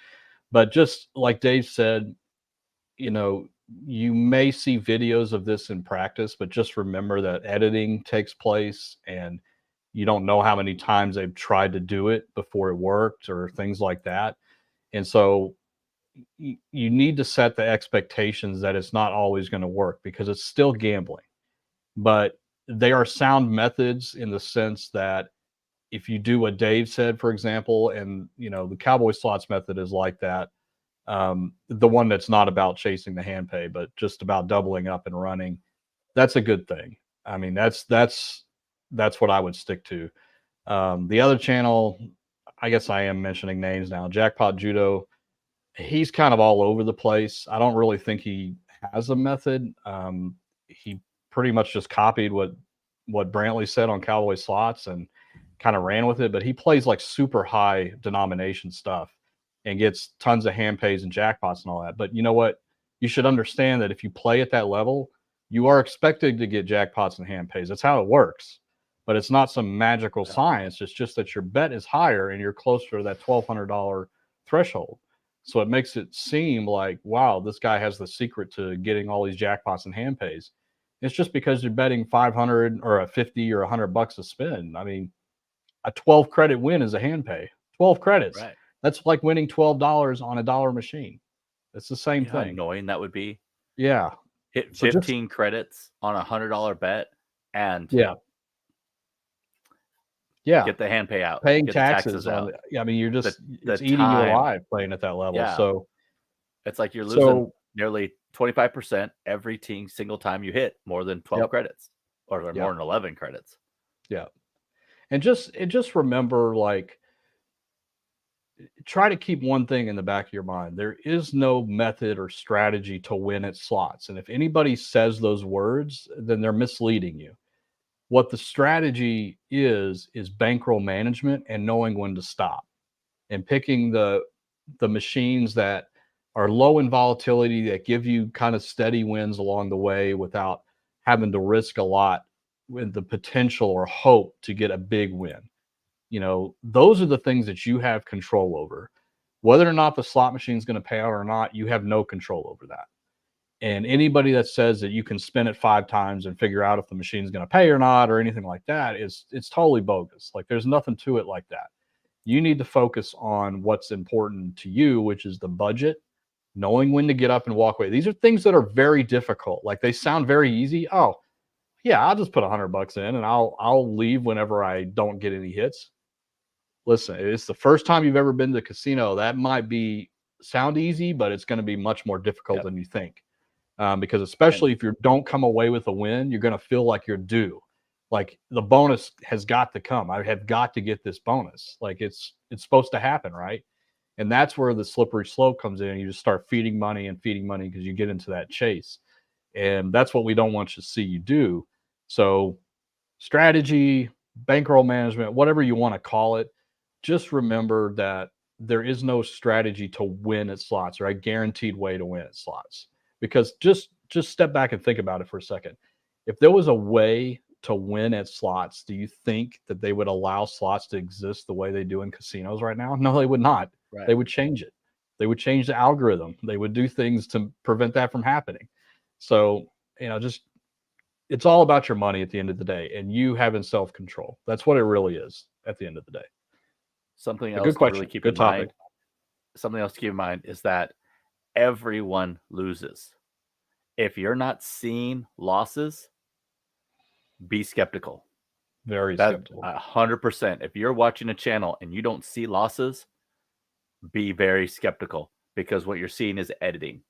But just like Dave said, you may see videos of this in practice, but just remember that editing takes place, and you don't know how many times they've tried to do it before it worked or things like that, and so you need to set the expectations that it's not always going to work because it's still gambling. But they are sound methods in the sense that if you do what Dave said, for example, and the cowboy slots method is like that. The one that's not about chasing the hand pay, but just about doubling up and running. That's a good thing. I mean, that's what I would stick to. The other channel, I guess I am mentioning names now. Jackpot Judo, he's kind of all over the place. I don't really think he has a method. He pretty much just copied what Brantley said on Cowboy Slots and kind of ran with it. But he plays like super high denomination stuff and gets tons of hand pays and jackpots and all that. But you know what? You should understand that if you play at that level, you are expected to get jackpots and hand pays. That's how it works. But it's not some magical science. It's just that your bet is higher and you're closer to that $1,200 threshold. So it makes it seem like, wow, this guy has the secret to getting all these jackpots and hand pays. It's just because you're betting 500 or a 50 or $100 a spin. I mean, a 12 credit win is a hand pay. 12 credits. Right. That's like winning $12 on a dollar machine. It's the same thing. How annoying that would be. Yeah. Hit 15 credits on a $100 bet and get the hand pay out. Paying get taxes out. I mean, you're just it's eating you alive playing at that level. Yeah. So it's like you're losing nearly 25% every single time you hit more than 12 credits or more than 11 credits. Yeah. And just remember, like, try to keep one thing in the back of your mind. There is no method or strategy to win at slots. And if anybody says those words, then they're misleading you. What the strategy is bankroll management and knowing when to stop and picking the machines that are low in volatility, that give you kind of steady wins along the way without having to risk a lot with the potential or hope to get a big win. You know, those are the things that you have control over. Whether or not the slot machine is going to pay out or not, you have no control over that. And anybody that says that you can spin it 5 times and figure out if the machine's going to pay or not or anything like that it's totally bogus. Like, there's nothing to it like that. You need to focus on what's important to you, which is the budget, knowing when to get up and walk away. These are things that are very difficult. Like, they sound very easy. Oh, yeah, I'll just put $100 in and I'll leave whenever I don't get any hits. Listen, it's the first time you've ever been to a casino. That might sound easy, but it's going to be much more difficult than you think. Because especially if you don't come away with a win, you're going to feel like you're due. Like, the bonus has got to come. I have got to get this bonus. Like, it's supposed to happen, right? And that's where the slippery slope comes in. You just start feeding money because you get into that chase. And that's what we don't want you to see you do. So strategy, bankroll management, whatever you want to call it, just remember that there is no strategy to win at slots or a guaranteed way to win at slots. Because just step back and think about it for a second. If there was a way to win at slots, do you think that they would allow slots to exist the way they do in casinos right now? No, they would not. Right. They would change it. They would change the algorithm. They would do things to prevent that from happening. So, just it's all about your money at the end of the day and you having self-control. That's what it really is at the end of the day. Something else to really keep in mind. Something else to keep in mind is that everyone loses. If you're not seeing losses, be skeptical. Very skeptical. 100%. If you're watching a channel and you don't see losses, be very skeptical, because what you're seeing is editing.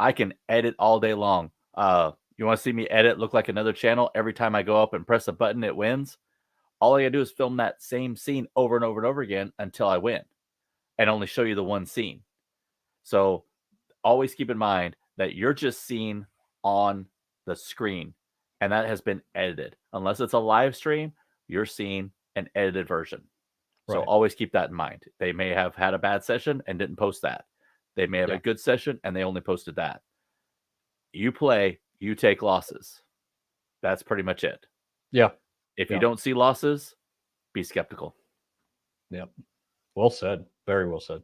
I can edit all day long. You want to see me edit look like another channel? Every time I go up and press a button, it wins. All I gotta do is film that same scene over and over and over again until I win, and only show you the one scene. So always keep in mind that you're just seeing on the screen, and that has been edited. Unless it's a live stream, you're seeing an edited version. So always keep that in mind. They may have had a bad session and didn't post that. They may have a good session and they only posted that. You play, you take losses. That's pretty much it. Yeah. If you don't see losses, be skeptical. Yep. Well said. Very well said.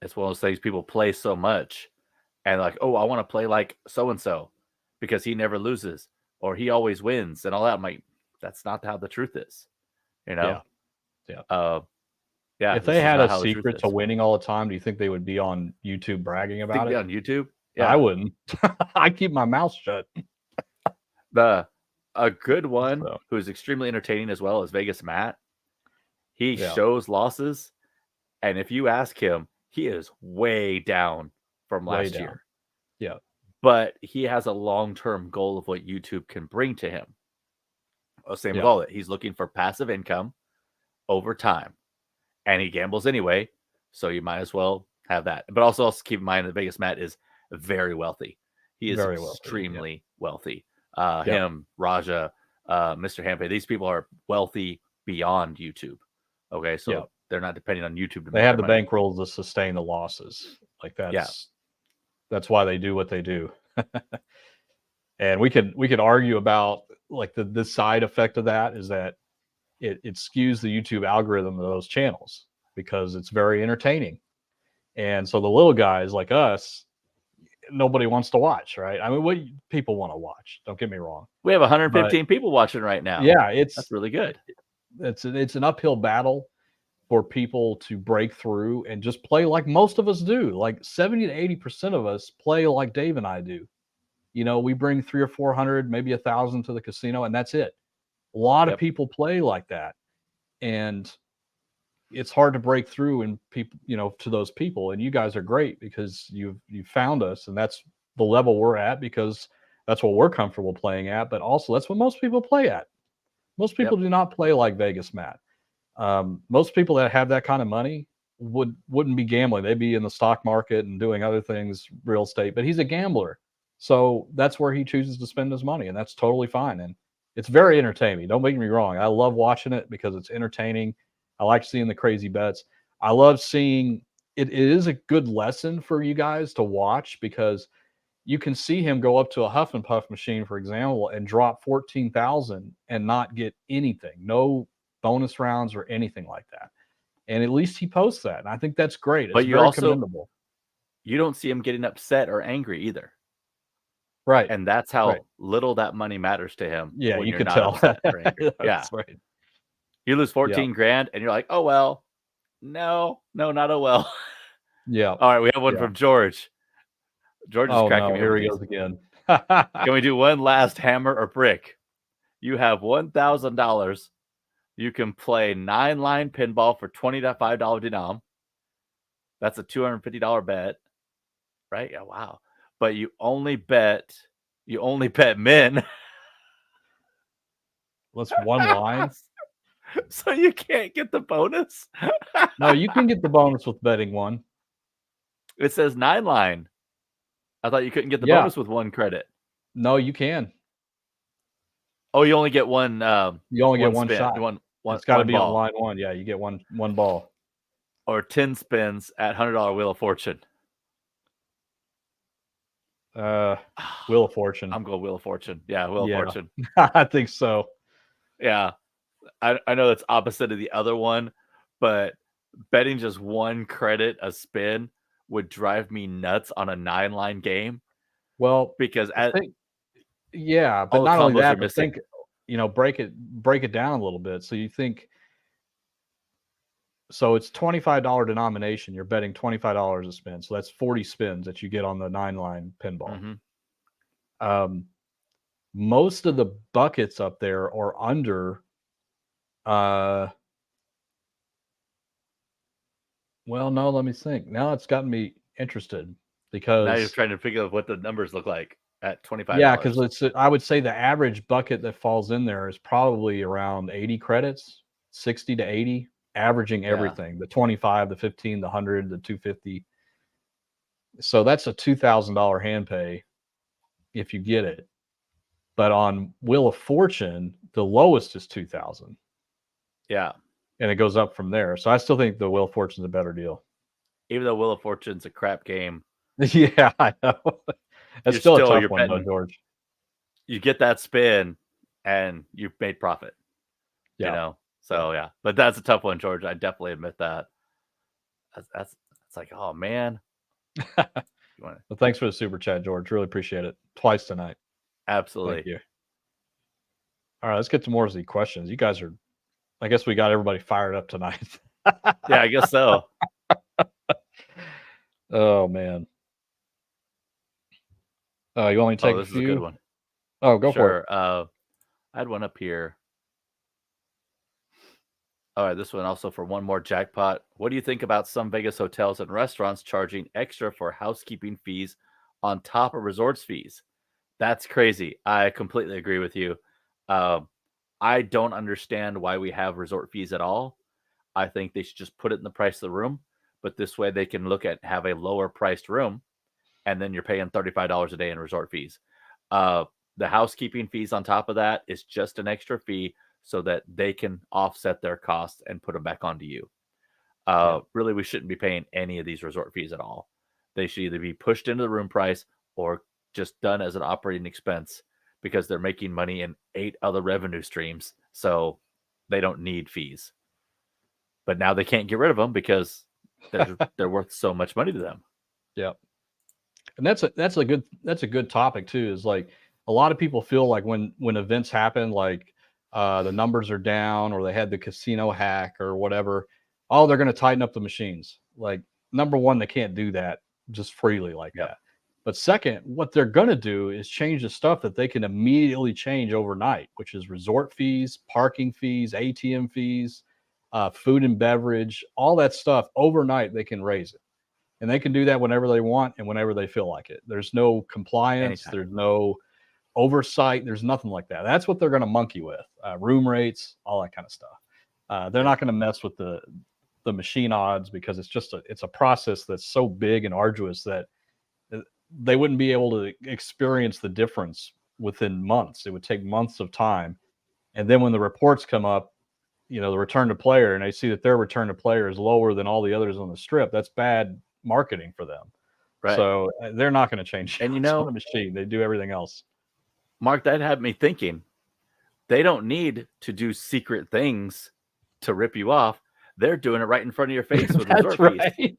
It's one of those things, people play so much and like, oh, I want to play like so-and-so because he never loses or he always wins and all that. I'm like, that's not how the truth is. Yeah. Yeah. If they had a secret to winning all the time, do you think they would be on YouTube bragging about it? On YouTube? Yeah. I wouldn't. I keep my mouth shut. A good one who's extremely entertaining as well is Vegas Matt. He shows losses And if you ask him, he is way down from last year. Yeah. But he has a long-term goal of what YouTube can bring to him. Same with all that. He's looking for passive income over time. And he gambles anyway, so you might as well have that. But also keep in mind that Vegas Matt is very wealthy. He is very extremely wealthy. Him, Raja, Mr. Hampe, these people are wealthy beyond YouTube. Okay, so they're not depending on YouTube to they have the bankrolls to sustain the losses. Like that's why they do what they do. And we could argue about like the side effect of that is that it skews the YouTube algorithm of those channels because it's very entertaining. And so the little guys like us, nobody wants to watch, right? I mean, what people want to watch, don't get me wrong. We have 115 people watching right now. Yeah, that's really good. It's an uphill battle for people to break through and just play like most of us do. Like 70 to 80% of us play like Dave and I do. You know, we bring 300 or 400, maybe 1,000 to the casino, and that's it. A lot of people play like that, and it's hard to break through and people, you know, to those people. And you guys are great because you've found us, and that's the level we're at because that's what we're comfortable playing at. But also, that's what most people play at. Most people do not play like Vegas Matt. Most people that have that kind of money wouldn't be gambling. They'd be in the stock market and doing other things, real estate. But he's a gambler, so that's where he chooses to spend his money, and that's totally fine. And it's very entertaining. Don't make me wrong. I love watching it because it's entertaining. I like seeing the crazy bets. I love seeing it. It is a good lesson for you guys to watch because you can see him go up to a Huff and Puff machine, for example, and drop 14,000 and not get anything, no bonus rounds or anything like that. And at least he posts that. And I think that's great. It's very commendable. You don't see him getting upset or angry either. Right. And that's how little that money matters to him. Yeah, you can tell. That's right. You lose 14 grand and you're like, oh, well, no, not oh, well. Yeah. All right. We have one from George. George is cracking me. Here he goes again. Can we do one last hammer or brick? You have $1,000. You can play 9-line pinball for $25 denom. That's a $250 bet. Right? Yeah, wow. But you only bet men. That's one line. So you can't get the bonus? No, you can get the bonus with betting one. It says 9-line. I thought you couldn't get the bonus with one credit. No, you can. Oh, you only get one. You only get one shot. One. It's got to be on line one. Yeah, you get one ball. Or 10 spins at $100 Wheel of Fortune. Wheel of Fortune. I'm going Wheel of Fortune. Yeah, Wheel of Fortune. I think so. Yeah. I know that's opposite of the other one, but betting just one credit a spin would drive me nuts on a 9-line game. Well, because but not only that, but think, break it down a little bit. So you think, so it's $25 denomination. You're betting $25 a spin. So that's 40 spins that you get on the 9-line pinball. Mm-hmm. Most of the buckets up there are under, well, no, let me think. Now it's gotten me interested because now you're trying to figure out what the numbers look like at $25. Yeah, because I would say the average bucket that falls in there is probably around 80 credits, 60 to 80, averaging everything, the 25, the 15, the 100, the 250. So that's a $2,000 hand pay if you get it. But on Wheel of Fortune, the lowest is 2,000. Yeah. And it goes up from there. So I still think the Wheel of Fortune's a better deal. Even though Wheel of Fortune's a crap game. Yeah, I know. That's still a tough one, though, George. You get that spin and you've made profit. Yeah. So yeah. But that's a tough one, George. I definitely admit that. That's like, oh man. Well, thanks for the super chat, George. Really appreciate it. Twice tonight. Absolutely. Thank you. All right, let's get to more of the questions. You guys are, I guess we got everybody fired up tonight. Yeah, I guess so. Oh man. You want me to take this is a good one. Oh, go for it. I had one up here. All right, this one also for one more jackpot. What do you think about some Vegas hotels and restaurants charging extra for housekeeping fees on top of resorts fees? That's crazy. I completely agree with you. Um, I don't understand why we have resort fees at all. I think they should just put it in the price of the room, but this way they can look at have a lower priced room, and then you're paying $35 a day in resort fees. The housekeeping fees on top of that is just an extra fee so that they can offset their costs and put them back onto you. Really, we shouldn't be paying any of these resort fees at all. They should either be pushed into the room price or just done as an operating expense because they're making money in 8 other revenue streams. So they don't need fees. But now they can't get rid of them because they're worth so much money to them. Yeah. And that's a good topic too, is like a lot of people feel like when events happen, like the numbers are down or they had the casino hack or whatever, oh, they're going to tighten up the machines. Like, number one, they can't do that just freely like that. But second, what they're going to do is change the stuff that they can immediately change overnight, which is resort fees, parking fees, ATM fees, food and beverage, all that stuff overnight. They can raise it. And they can do that whenever they want and whenever they feel like it. There's no compliance. Anytime. There's no oversight. There's nothing like that. That's what they're going to monkey with. Room rates, all that kind of stuff. They're not going to mess with the machine odds because it's a process that's so big and arduous that they wouldn't be able to experience the difference within months. It would take months of time. And then when the reports come up, the return to player, and they see that their return to player is lower than all the others on the strip, that's bad marketing for them. Right. So they're not going to change. And on the machine, they do everything else. Mark, that had me thinking. They don't need to do secret things to rip you off. They're doing it right in front of your face with resort fees.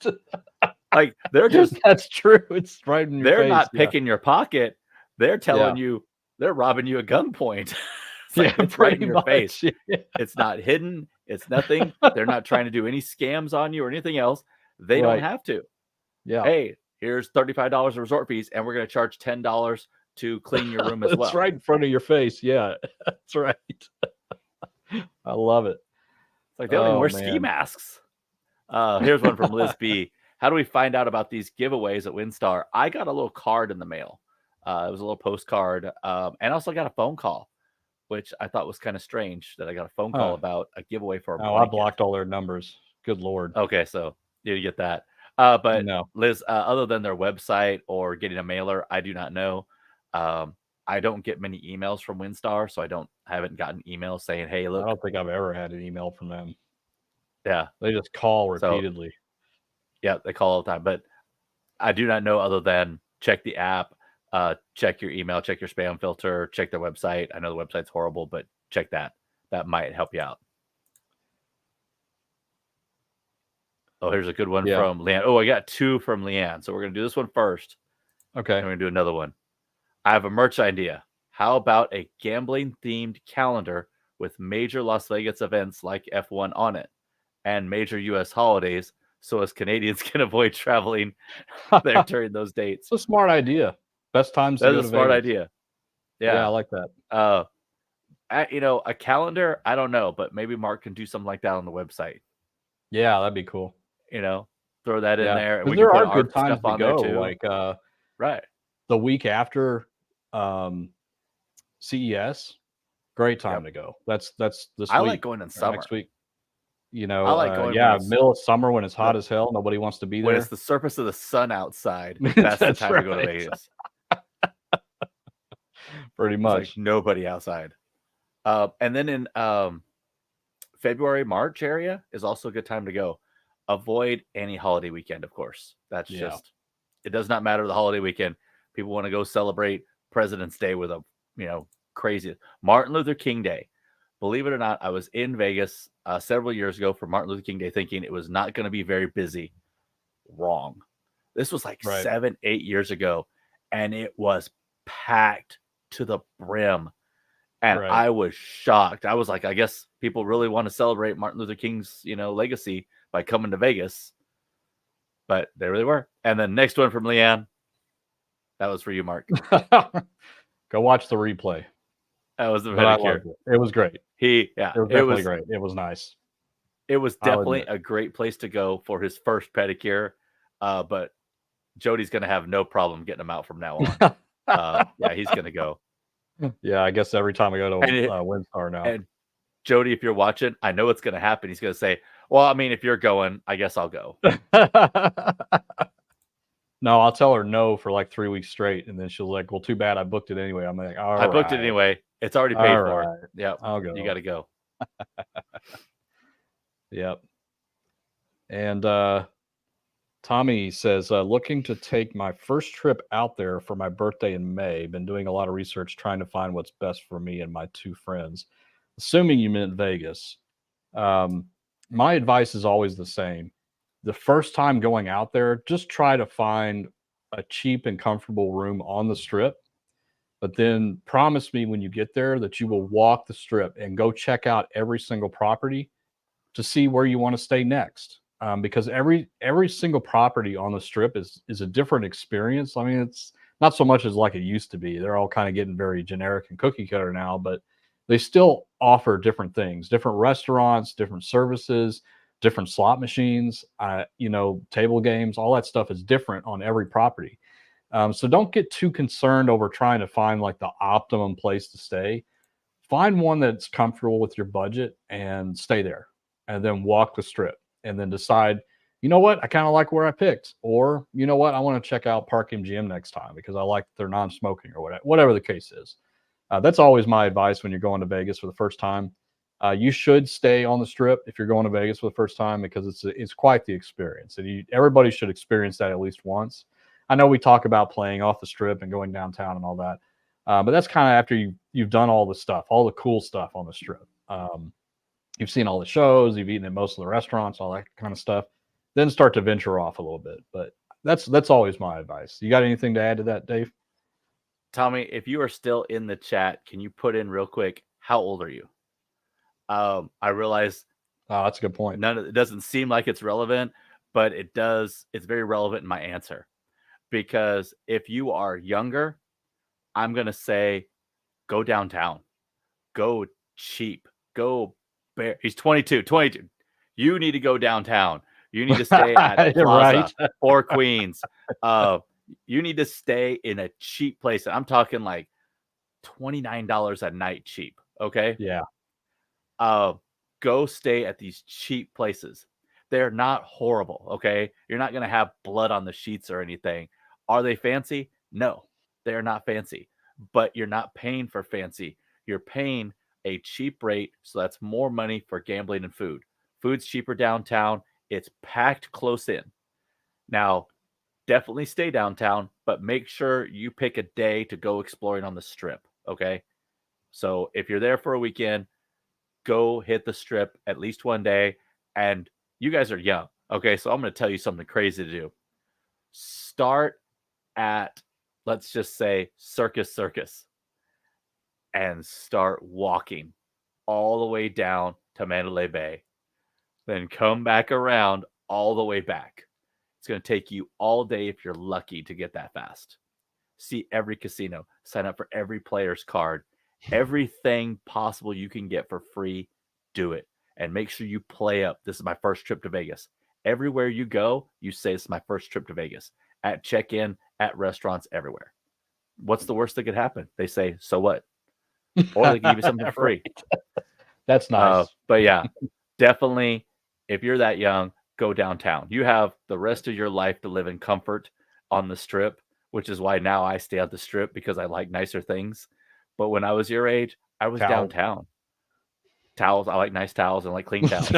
Like they're just that's true. It's right in your face. They're not picking your pocket. They're telling you they're robbing you at gunpoint. It's right in your face. Yeah. It's not hidden. It's nothing. They're not trying to do any scams on you or anything else. They don't have to. Yeah. Hey, here's $35 of resort fees, and we're going to charge $10 to clean your room as well. It's right in front of your face. Yeah, that's right. I love it. It's like they don't even wear ski masks. Here's one from Liz B. How do we find out about these giveaways at WinStar? I got a little card in the mail. It was a little postcard, and I also got a phone call, which I thought was kind of strange that I got a phone call about a giveaway for a blanket. I blocked all their numbers. Good Lord. Okay, so you get that. But no. Liz, other than their website or getting a mailer, I do not know. I don't get many emails from WinStar, so I haven't gotten emails saying, "Hey, look." I don't think I've ever had an email from them. Yeah, they just call repeatedly. So, yeah, they call all the time, but I do not know other than check the app, check your email, check your spam filter, check their website. I know the website's horrible, but check that. That might help you out. Oh, here's a good one from Leanne. Oh, I got 2 from Leanne. So we're going to do this one first. Okay. And we're going to do another one. I have a merch idea. How about a gambling-themed calendar with major Las Vegas events like F1 on it and major U.S. holidays so as Canadians can avoid traveling there during those dates? It's a smart idea. Best times to go to Vegas. That's a smart idea. Yeah, I like that. A calendar, I don't know, but maybe Mark can do something like that on the website. Yeah, that'd be cool. Throw that in there. And there are good times to go. Like right. The week after CES, great time to go. That's this week. I like going in summer. Next week. I like going middle of summer when it's hot as hell. Nobody wants to be there. When it's the surface of the sun outside, that's the time to go to Vegas. Pretty much. Like nobody outside. And then in February, March area is also a good time to go. Avoid any holiday weekend, of course. That's just, it does not matter the holiday weekend. People want to go celebrate President's Day with a, crazy Martin Luther King Day. Believe it or not, I was in Vegas several years ago for Martin Luther King Day thinking it was not going to be very busy. Wrong. This was like 7-8 years ago, and it was packed to the brim. And I was shocked. I was like, I guess people really want to celebrate Martin Luther King's, legacy by coming to Vegas. But they really were. And then next one from Leanne. That was for you, Mark. Go watch the replay. That was the pedicure. It was great. It was definitely great. It was nice. It was definitely a great place to go for his first pedicure, but Jody's going to have no problem getting him out from now on. Yeah, he's going to go. Yeah, I guess every time I go to WinStar now. And Jody, if you're watching, I know what's going to happen. He's going to say, well, I mean, if you're going, I guess I'll go. No, I'll tell her no for like 3 weeks straight. And then she'll like, well, too bad I booked it anyway. I'm like, all right. I booked it anyway. It's already paid for. Yeah, I'll go. You got to go. Yep. And Tommy says, looking to take my first trip out there for my birthday in May. Been doing a lot of research trying to find what's best for me and my two friends. Assuming you meant Vegas. My advice is always the same. The first time going out there, just try to find a cheap and comfortable room on the strip. But then promise me when you get there that you will walk the strip and go check out every single property to see where you want to stay next. Because every single property on the strip is a different experience. I mean, it's not so much as like it used to be. They're all kind of getting very generic and cookie cutter now, but they still offer different things, different restaurants, different services, different slot machines, table games. All that stuff is different on every property. So don't get too concerned over trying to find like the optimum place to stay. Find one that's comfortable with your budget and stay there, and then walk the strip, and then decide, you know what, I kind of like where I picked, or you know what, I want to check out Park MGM next time because I like their non-smoking or whatever the case is. That's always my advice when you're going to Vegas for the first time. You should stay on the strip if you're going to Vegas for the first time because it's quite the experience, and everybody should experience that at least once. I know we talk about playing off the strip and going downtown and all that, but that's kind of after you've done all the stuff, all the cool stuff on the strip. You've seen all the shows, you've eaten at most of the restaurants, all that kind of stuff. Then start to venture off a little bit. But that's always my advice. You got anything to add to that, Dave? Tommy, if you are still in the chat, can you put in real quick, how old are you? I realize that's a good point. It doesn't seem like it's relevant, but it does. It's very relevant in my answer. Because if you are younger, I'm going to say go downtown. Go cheap. Go bare. He's 22. You need to go downtown. You need to stay at Plaza or Queens. You need to stay in a cheap place. I'm talking like $29 a night cheap. Okay? Yeah. Go stay at these cheap places. They're not horrible. Okay? You're not going to have blood on the sheets or anything. Are they fancy? No, they're not fancy. But you're not paying for fancy. You're paying a cheap rate, so that's more money for gambling and food. Food's cheaper downtown. It's packed close in. Now, definitely stay downtown, but make sure you pick a day to go exploring on the strip, okay? So if you're there for a weekend, go hit the strip at least one day. And you guys are young, okay? So I'm going to tell you something crazy to do. Start at, let's just say, Circus and start walking all the way down to Mandalay Bay. Then come back around all the way back. It's going to take you all day if you're lucky to get that fast. See every casino, sign up for every player's card, everything possible you can get for free, do it. And make sure you play up. This is my first trip to Vegas. Everywhere you go, you say this is my first trip to Vegas. At check-in, at restaurants, everywhere. What's the worst that could happen? They say, so what? Or they can give you something for free. That's nice. But yeah, definitely, if you're that young, go downtown. You have the rest of your life to live in comfort on the strip, which is why now I stay at the strip because I like nicer things. But when I was your age, I was downtown. Towels. I like nice towels and like clean towels.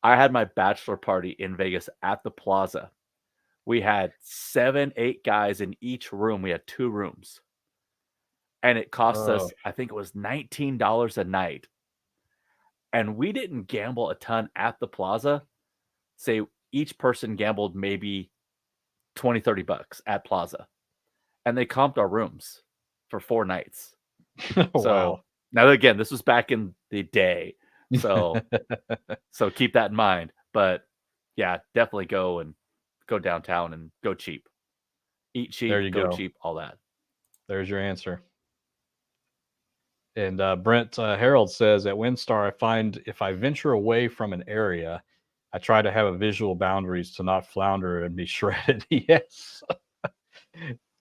I had my bachelor party in Vegas at the Plaza. We had 7-8 guys in each room. We had 2 rooms. And it cost us, I think it was $19 a night. And we didn't gamble a ton at the Plaza. Say each person gambled maybe $20-$30 at Plaza. And they comped our rooms for 4 nights. So now again, this was back in the day. So keep that in mind. But yeah, definitely go downtown and go cheap. Eat cheap, go cheap, all that. There's your answer. And Brent Harold says at WinStar, I find if I venture away from an area, I try to have a visual boundaries to not flounder and be shredded. Yes.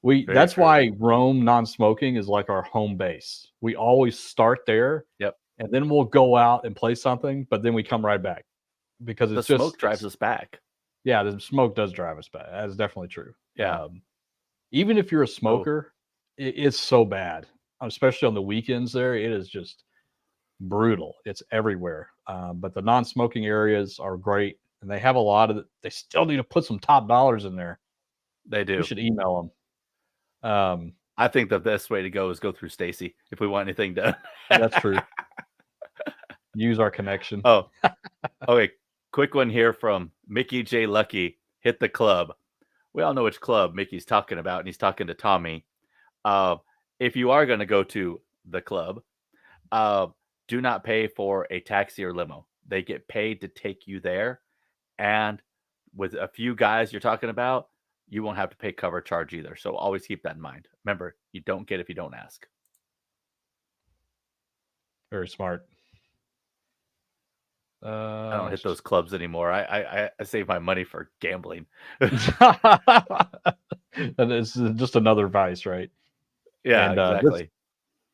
That's true. why Rome non-smoking is like our home base. We always start there. Yep. And then we'll go out and play something, but then we come right back because the smoke drives us back. Yeah, the smoke does drive us back. That is definitely true. Yeah. Even if you're a smoker, it's so bad, especially on the weekends there. It is just brutal. It's everywhere. But the non-smoking areas are great, and they have a lot of it. They still need to put some top dollars in there. They do. We should email them. I think the best way to go is go through Stacy if we want anything done. That's true. Use our connection. Oh, okay. Quick one here from Mickey J. Lucky. Hit the club. We all know which club Mickey's talking about, and he's talking to Tommy. If you are going to go to the club, do not pay for a taxi or limo. They get paid to take you there. And with a few guys you're talking about, you won't have to pay cover charge either. So always keep that in mind. Remember, you don't get if you don't ask. Very smart. I don't hit those clubs anymore. I save my money for gambling. And it's just another vice, right? Yeah, and, exactly.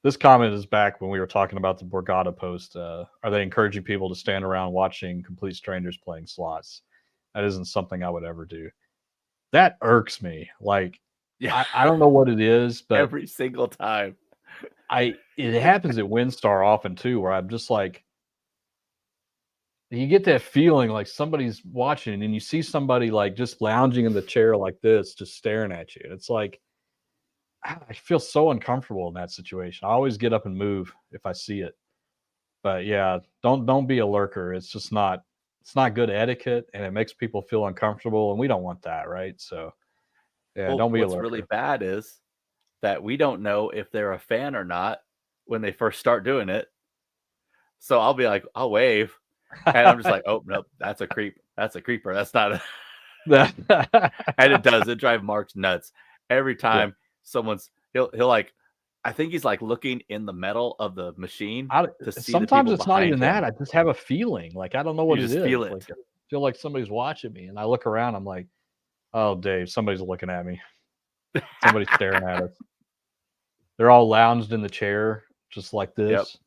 This comment is back when we were talking about the Borgata post. Are they encouraging people to stand around watching complete strangers playing slots? That isn't something I would ever do. That irks me. Like, yeah. I don't know what it is, but every single time. It happens at WinStar often too, where I'm just like, you get that feeling like somebody's watching, and you see somebody like just lounging in the chair like this, just staring at you. And it's like, I feel so uncomfortable in that situation. I always get up and move if I see it. But yeah, don't be a lurker. It's just not good etiquette, and it makes people feel uncomfortable, and we don't want that, right? So yeah, don't be a lurker. What's really bad is that we don't know if they're a fan or not when they first start doing it. So I'll be like, I'll wave. And I'm just like, oh, nope, that's a creep. That's a creeper. That's not a... And it does. It drives Mark's nuts. Every time someone's, he'll like, I think he's like looking in the metal of the machine to see. Sometimes it's not even that. I just have a feeling. Like, I don't know what it is. Feel it. Like, I feel like somebody's watching me. And I look around. I'm like, oh, Dave, somebody's looking at me. Somebody's staring at us. They're all lounged in the chair, just like this,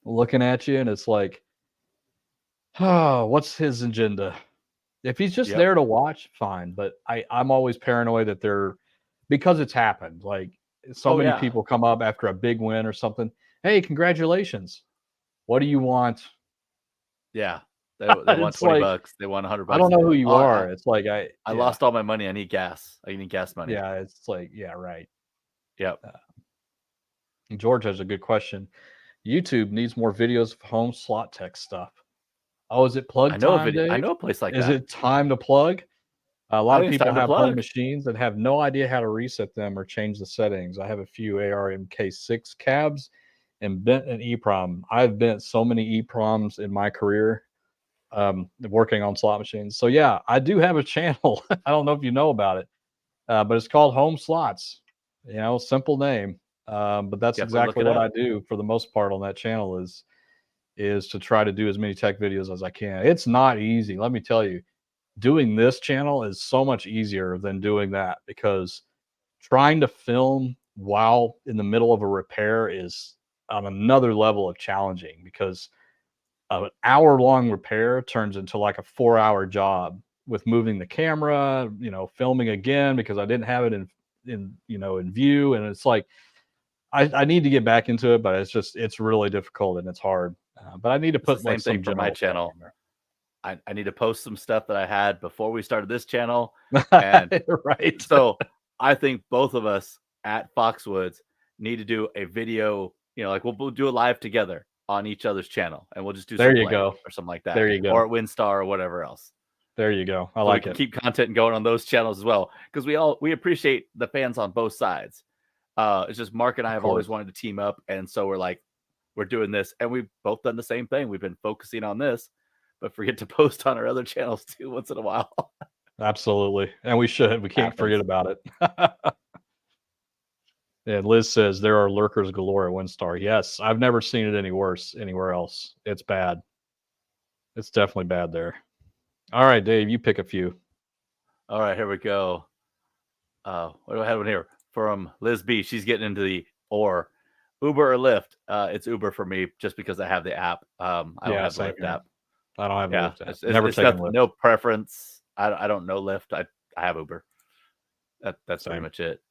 looking at you. And it's like, oh, what's his agenda? If he's just there to watch, fine. But I'm always paranoid that because it's happened. Like, so many people come up after a big win or something. Hey, congratulations. What do you want? Yeah. They want $20. They want $100. I don't know who you are. It's like, I lost all my money. I need gas. I need gas money. Yeah. It's like, yeah, right. Yep. George has a good question. YouTube needs more videos of home slot tech stuff. Oh, is it plug time, Dave? I know a place like that. Is it time to plug? A lot of people have home machines that have no idea how to reset them or change the settings. I have a few ARMK6 cabs and bent an EEPROM. I've bent so many EEPROMs in my career working on slot machines. So yeah, I do have a channel. I don't know if you know about it, but it's called Home Slots. You know, simple name. But that's exactly what I do for the most part on that channel is to try to do as many tech videos as I can. It's not easy. Let me tell you, doing this channel is so much easier than doing that, because trying to film while in the middle of a repair is on another level of challenging, because an hour-long repair turns into like a 4-hour job with moving the camera, filming again because I didn't have it in view. And it's like, I need to get back into it, but it's really difficult and it's hard. But I need to put the same thing for my channel. I need to post some stuff that I had before we started this channel. And right. So I think both of us at Foxwoods need to do a video, like we'll do a live together on each other's channel, and we'll just do there you go or something like that. There you go. Or at WinStar or whatever else. There you go. I like it. Keep content going on those channels as well, because we appreciate the fans on both sides. It's just Mark and I have always wanted to team up, and so we're doing this, and we've both done the same thing. We've been focusing on this, but forget to post on our other channels too once in a while. Absolutely. And we should. We can't forget about it. And Liz says there are lurkers galore at WinStar. Yes, I've never seen it any worse anywhere else. It's bad. It's definitely bad there. All right, Dave, you pick a few. All right, here we go. What do I have in here? From Liz B. She's getting into the Uber or Lyft. It's Uber for me just because I have the app. I don't have the Lyft app. I don't have the Lyft app. It's Never taken Lyft. No preference. I don't know Lyft. I have Uber. That's pretty much it.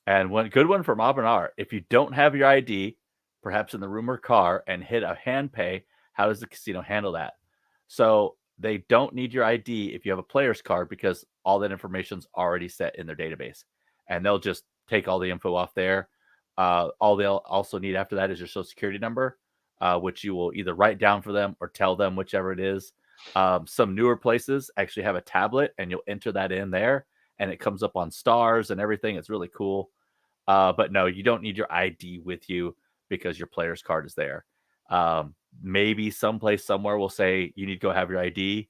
And one good one from Auburn R. If you don't have your ID, perhaps in the room or car, and hit a hand pay, how does the casino handle that? So they don't need your ID if you have a player's card because all that information's already set in their database. And they'll just take all the info off there. All they'll also need after that is your social security number, which you will either write down for them or tell them, whichever it is. Some newer places actually have a tablet and you'll enter that in there and it comes up on stars and everything. It's really cool. But no, you don't need your ID with you because your player's card is there. Maybe someplace somewhere will say you need to go have your ID,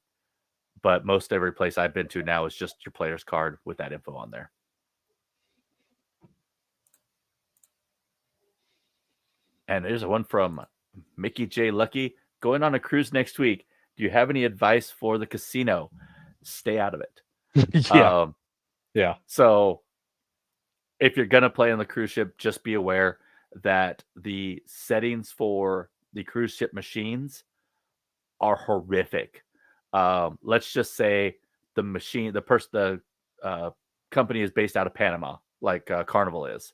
but most every place I've been to now is just your player's card with that info on there. And there's one from Mickey J. Lucky. Going on a cruise next week. Do you have any advice for the casino? Stay out of it. Yeah. So if you're going to play on the cruise ship, just be aware that the settings for the cruise ship machines are horrific. Let's just say the company is based out of Panama, like Carnival is.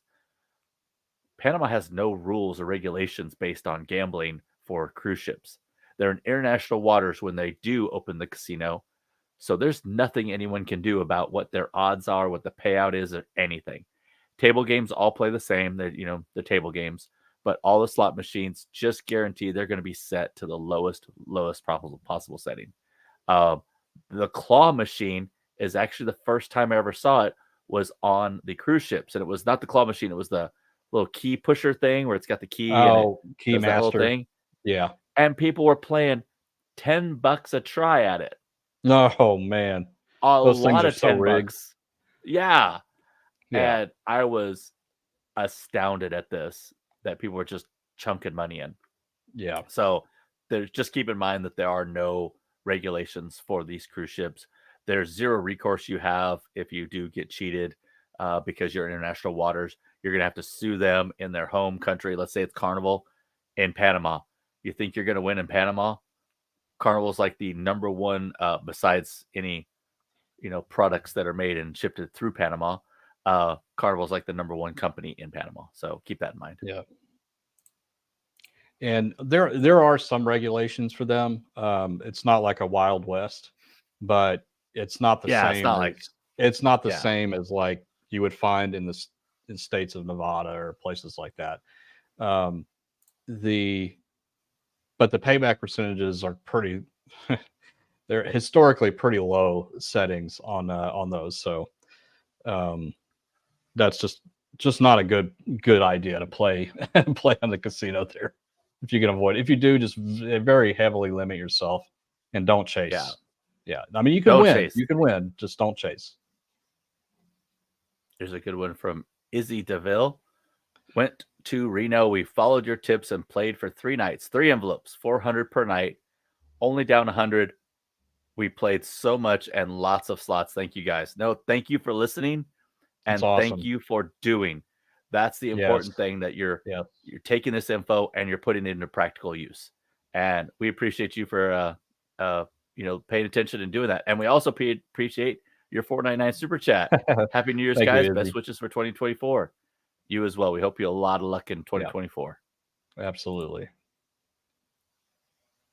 Panama has no rules or regulations based on gambling for cruise ships. They're in international waters when they do open the casino. So there's nothing anyone can do about what their odds are, what the payout is, or anything. Table games all play the same. They're table games, but all the slot machines just guarantee they're going to be set to the lowest possible setting. The claw machine is actually the first time I ever saw it was on the cruise ships, and it was not the claw machine. It was the little key pusher thing where it's got the key. Key master thing. Yeah, and people were playing $10 a try at it. Oh man, those lot of $10. Yeah. Yeah. And I was astounded at this, that people were just chunking money in. Yeah. So just keep in mind that there are no regulations for these cruise ships. There's zero recourse you have if you do get cheated because you're in international waters. You're going to have to sue them in their home country. Let's say it's Carnival in Panama. You think you're going to win in Panama? Carnival's like the number one, besides any, products that are made and shipped through Panama. Carnival's like the number one company in Panama. So keep that in mind. Yeah. And there are some regulations for them. It's not like a Wild West, but it's not the same. It's not the same as like you would find in states of Nevada or places like that. But the payback percentages are pretty. They're historically pretty low settings on those. So that's just not a good idea to play on the casino there. If you can avoid, if you do, just very heavily limit yourself and don't chase. Yeah. I mean, you can win. You can win. Just don't chase. There's a good one from Izzy DeVille. Went to Reno. We followed your tips and played for 3 nights, 3 envelopes, 400 per night, only down 100. We played so much and lots of slots. Thank you guys. No, thank you for listening. And thank you for doing. That's the important thing, that you're taking this info and you're putting it into practical use. And we appreciate you for paying attention and doing that. And we also appreciate your $4.99 super chat. Happy New Year's, guys. Best wishes for 2024. You as well. We hope you a lot of luck in 2024. Yeah, absolutely.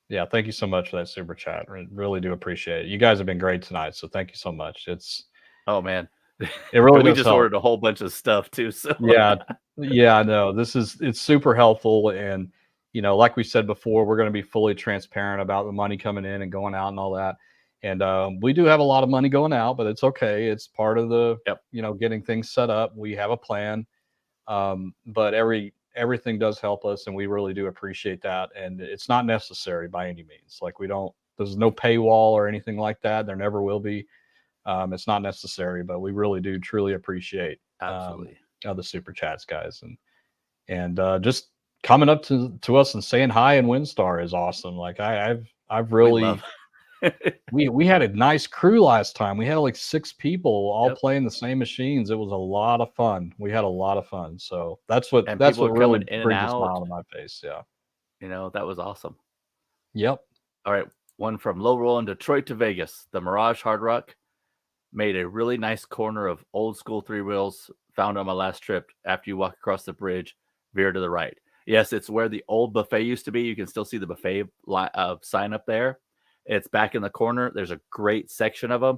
Yeah, thank you so much for that super chat. Really do appreciate it. You guys have been great tonight, so thank you so much. Oh man, it really we just ordered a whole bunch of stuff too. So yeah, I know it's super helpful, and like we said before, we're going to be fully transparent about the money coming in and going out and all that. And we do have a lot of money going out, but it's okay. It's part of the getting things set up. We have a plan, but everything does help us, and we really do appreciate that. And it's not necessary by any means. Like there's no paywall or anything like that. There never will be. It's not necessary, but we really do truly appreciate. Absolutely. the super chats, guys, and just coming up to us and saying hi in WinStar is awesome. Like I've really we had a nice crew last time. We had like 6 people all playing the same machines. It was a lot of fun. We had a lot of fun. So that's what really brings a smile to my face. Yeah. That was awesome. Yep. All right. One from Low Roll in Detroit to Vegas. The Mirage Hard Rock made a really nice corner of old school 3 wheels found on my last trip. After you walk across the bridge, veer to the right. Yes, it's where the old buffet used to be. You can still see the buffet sign up there. It's back in the corner. There's a great section of them.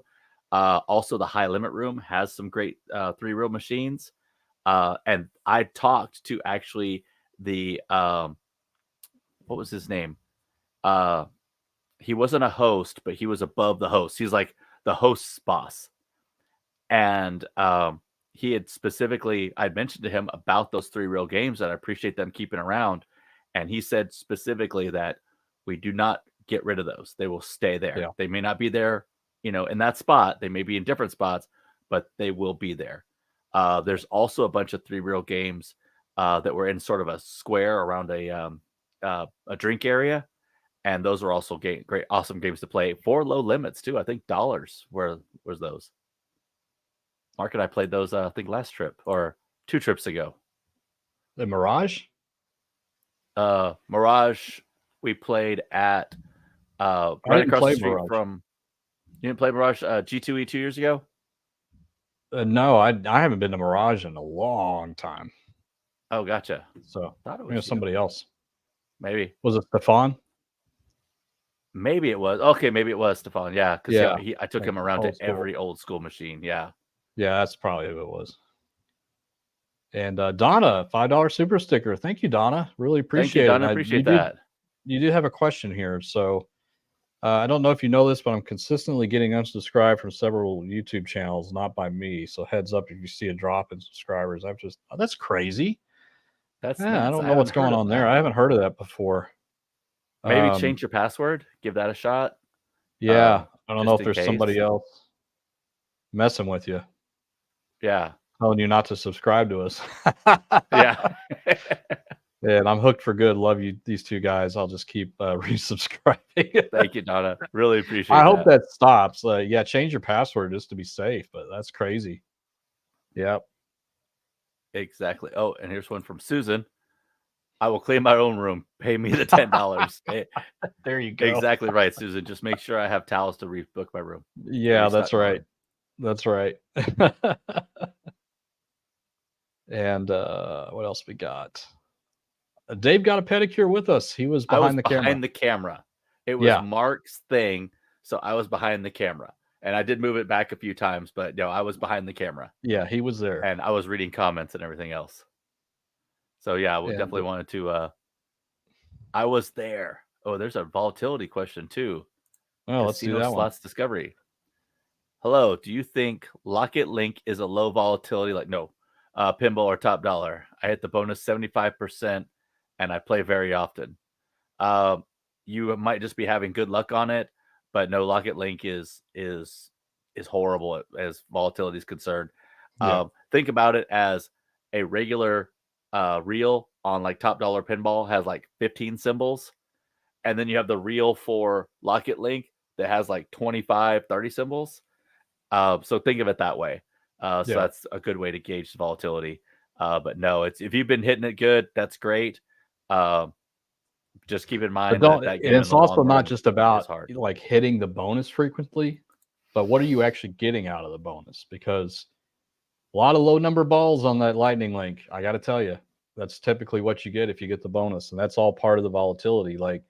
Also, the high limit room has some great 3 wheel machines. And I talked to actually the what was his name? He wasn't a host, but he was above the host. He's like the host's boss. And he had specifically, I'd mentioned to him about those 3 real games that I appreciate them keeping around. And he said specifically that we do not get rid of those. They will stay there. Yeah. They may not be there, in that spot. They may be in different spots, but they will be there. There's also a bunch of 3 real games that were in sort of a square around a drink area. And those are also great, awesome games to play for low limits too. I think dollars was those. Mark and I played those, I think last trip or 2 trips ago. The Mirage? Mirage, we played at right across the street from. You didn't play Mirage G2E 2 years ago? No, I haven't been to Mirage in a long time. Oh, gotcha. So I thought it was somebody else. Maybe. Was it Stefan? Maybe it was. Okay, maybe it was Stefan. Yeah, because I took him around to every old school machine. Yeah. Yeah, that's probably who it was. And Donna, $5 super sticker. Thank you, Donna. Really appreciate it. Donna, appreciate that. You did have a question here. So I don't know if you know this, but I'm consistently getting unsubscribed from several YouTube channels, not by me. So heads up if you see a drop in subscribers. That's crazy. I don't know what's going on there. I haven't heard of that before. Maybe change your password. Give that a shot. Yeah. I don't know if there's somebody else messing with you. Yeah. Telling you not to subscribe to us. Yeah. And I'm hooked for good. Love you, these 2 guys. I'll just keep resubscribing. Thank you, Donna. Really appreciate it. I hope that stops. Yeah, change your password just to be safe, but that's crazy. Yep. Exactly. Oh, and here's one from Susan. I will clean my own room. Pay me the $10. There you go. Exactly right, Susan. Just make sure I have towels to rebook my room. Yeah, that's right. That's right. And what else we got? Dave got a pedicure with us. He was behind the camera. It was Mark's thing, so I was behind the camera. And I did move it back a few times, but no, I was behind the camera. Yeah, he was there. And I was reading comments and everything else. So yeah, we definitely wanted to I was there. Oh, there's a volatility question too. Oh, let's do that slots one. Discovery. Hello, do you think Lock It Link is a low volatility? Pinball or top dollar? I hit the bonus 75% and I play very often. You might just be having good luck on it, but no, Lock It Link is horrible as volatility is concerned. Yeah. Think about it as a regular reel on like top dollar pinball has like 15 symbols, and then you have the reel for Lock It Link that has like 25, 30 symbols. So think of it that way. So that's a good way to gauge the volatility. But no, if you've been hitting it good, that's great. Just keep in mind that it's also not just about like hitting the bonus frequently, but what are you actually getting out of the bonus? Because a lot of low number balls on that Lightning Link, I got to tell you, that's typically what you get if you get the bonus. And that's all part of the volatility. Like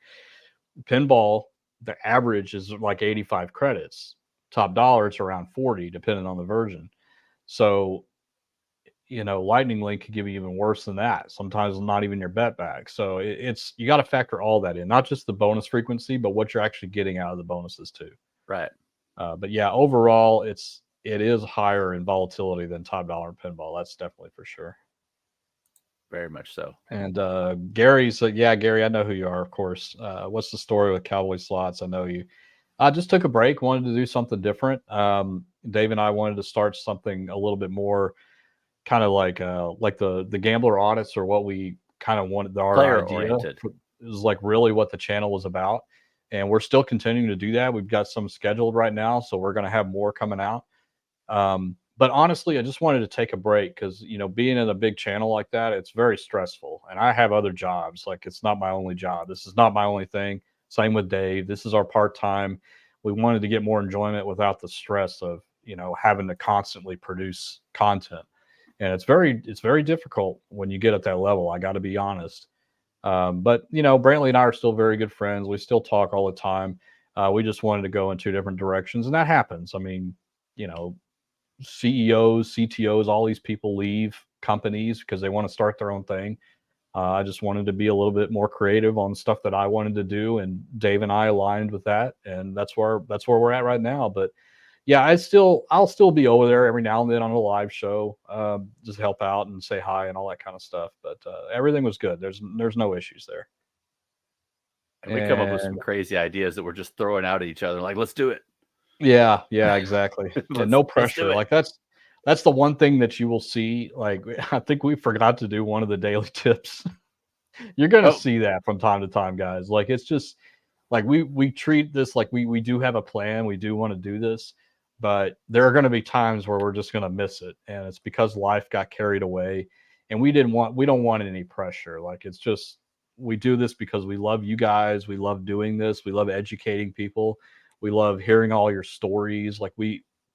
pinball, the average is like 85 credits. Top dollar, it's around 40, depending on the version. So, Lightning Link could give you even worse than that. Sometimes not even your bet back. So you got to factor all that in, not just the bonus frequency, but what you're actually getting out of the bonuses too. Right. But yeah, overall, it is higher in volatility than top dollar pinball. That's definitely for sure. Very much so. And Gary's Gary, I know who you are, of course. What's the story with Cowboy Slots? I know you. I just took a break, wanted to do something different. Dave and I wanted to start something a little bit more kind of like the gambler audits or what we kind of wanted. Our Player idea oriented. is like really what the channel was about, and we're still continuing to do that. We've got some scheduled right now, so we're going to have more coming out. But honestly, I just wanted to take a break because, being in a big channel like that, it's very stressful. And I have other jobs. Like, it's not my only job. This is not my only thing. Same with Dave. This is our part-time. We wanted to get more enjoyment without the stress of, having to constantly produce content. And it's very difficult when you get at that level. I got to be honest. But Brantley and I are still very good friends. We still talk all the time. We just wanted to go in two different directions, and that happens. I mean, CEOs, CTOs, all these people leave companies because they want to start their own thing. I just wanted to be a little bit more creative on stuff that I wanted to do, and Dave and I aligned with that, and that's where we're at right now. But yeah, I'll still be over there every now and then on a live show, just help out and say hi and all that kind of stuff. But everything was good. There's no issues there. And we come up with some crazy ideas that we're just throwing out at each other, like, let's do it. Yeah, exactly. And no pressure. Like that's the one thing that you will see. Like, I think we forgot to do one of the daily tips. You're gonna see that from time to time, guys. Like, it's just like we treat this like we do have a plan. We do want to do this, but there are going to be times where we're just going to miss it, and it's because life got carried away, and we don't want any pressure. Like, it's just, we do this because we love you guys. We love doing this. We love educating people. We love hearing all your stories. Like,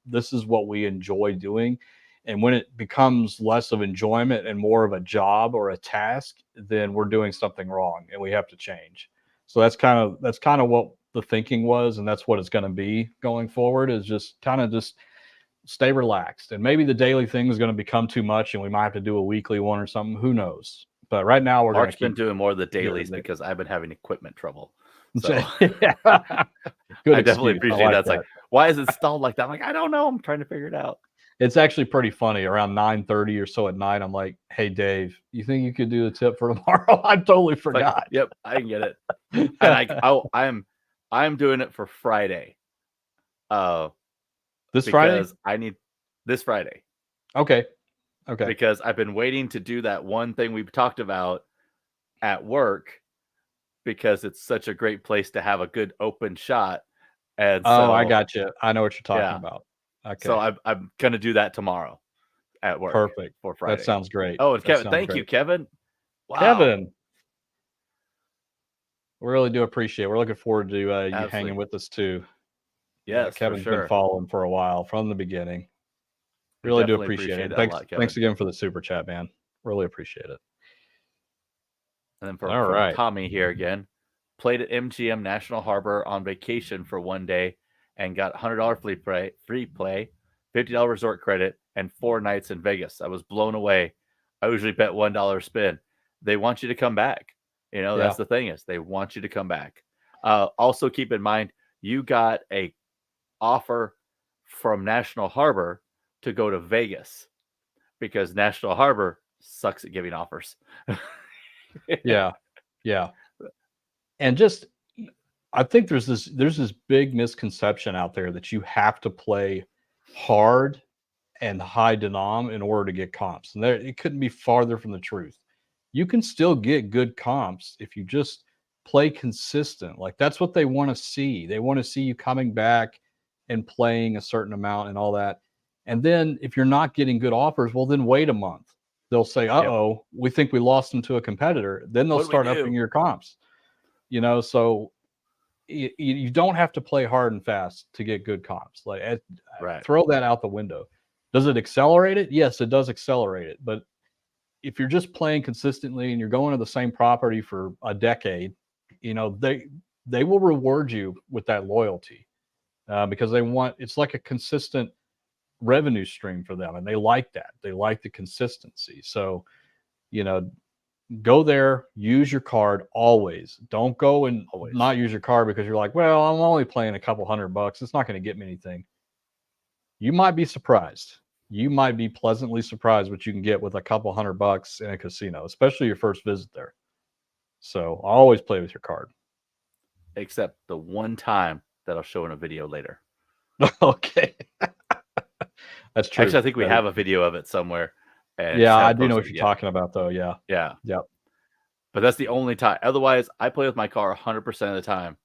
this is what we enjoy doing. And when it becomes less of enjoyment and more of a job or a task, then we're doing something wrong and we have to change. So that's kind of what the thinking was, and that's what it's going to be going forward, is just stay relaxed. And maybe the daily thing is going to become too much and we might have to do a weekly one or something. Who knows? But right now we're going to keep doing more of the dailies because I've been having equipment trouble. So yeah. I definitely appreciate that. It's like, why is it stalled like that? I'm like, I don't know. I'm trying to figure it out. It's actually pretty funny. Around 9:30 or so at night, I'm like, "Hey, Dave, you think you could do the tip for tomorrow?" I totally forgot. Like, yep, I can get it. And I'm doing it for Friday. This Friday? Because I need this Friday. Okay. Because I've been waiting to do that one thing we've talked about at work, because it's such a great place to have a good open shot. And so, I got you. I know what you're talking about. Okay. So I'm going to do that tomorrow at work. Perfect. For Friday. That sounds great. Oh, and Kevin, thank you, Kevin. Wow. Kevin, we really do appreciate it. We're looking forward to you hanging with us too. Yes, Kevin's for sure. been following for a while from the beginning. Really do appreciate it. Thanks again for the super chat, man. Really appreciate it. And then from Tommy here again, played at MGM National Harbor on vacation for one day and got $100 free play, $50 resort credit, and 4 nights in Vegas. I was blown away. I usually bet $1 spin. They want you to come back. That's the thing, is they want you to come back. Also keep in mind, you got a offer from National Harbor to go to Vegas, because National Harbor sucks at giving offers. Yeah. And just, I think there's this big misconception out there that you have to play hard and high denom in order to get comps. And it couldn't be farther from the truth. You can still get good comps if you just play consistent. Like, that's what they want to see. They want to see you coming back and playing a certain amount and all that. And then if you're not getting good offers, well, then wait a month. They'll say, we think we lost them to a competitor. Then they'll start upping your comps. So you don't have to play hard and fast to get good comps. Like, throw that out the window. Does it accelerate it? Yes, it does accelerate it. But if you're just playing consistently and you're going to the same property for a decade, they will reward you with that loyalty, because it's like a consistent revenue stream for them, and they like that. They like the consistency. So, go there, use your card always. Don't go and not use your card because you're like, well, I'm only playing a couple $100. It's not going to get me anything. You might be surprised. You might be pleasantly surprised what you can get with a couple $100 in a casino, especially your first visit there. So always play with your card. Except the one time that I'll show in a video later. Okay. That's true. Actually, I think we have a video of it somewhere. And yeah, I do know what you're talking about, though. Yeah. Yeah. Yep. But that's the only time. Otherwise, I play with my car 100% of the time.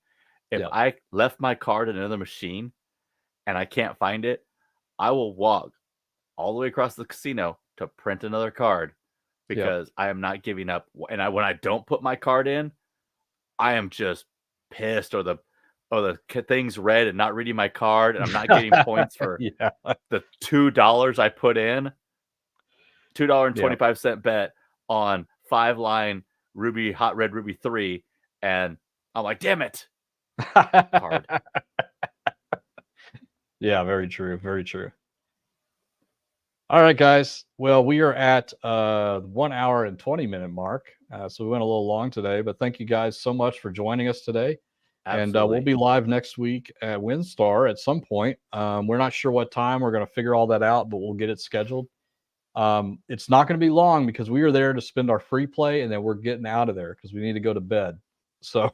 If I left my card in another machine and I can't find it, I will walk all the way across the casino to print another card because I am not giving up. And when I don't put my card in, I am just pissed, or the thing's red and not reading my card, and I'm not getting points for the $2 I put in. $2.25 bet on 5-line Ruby Hot Red Ruby 3, and I'm like, damn it. Hard. Yeah, very true. Very true. All right, guys. Well, we are at 1 hour and 20-minute mark. So we went a little long today, but thank you guys so much for joining us today. Absolutely. And we'll be live next week at WinStar at some point. We're not sure what time. We're going to figure all that out, but we'll get it scheduled. It's not going to be long because we are there to spend our free play, and then we're getting out of there because we need to go to bed. So,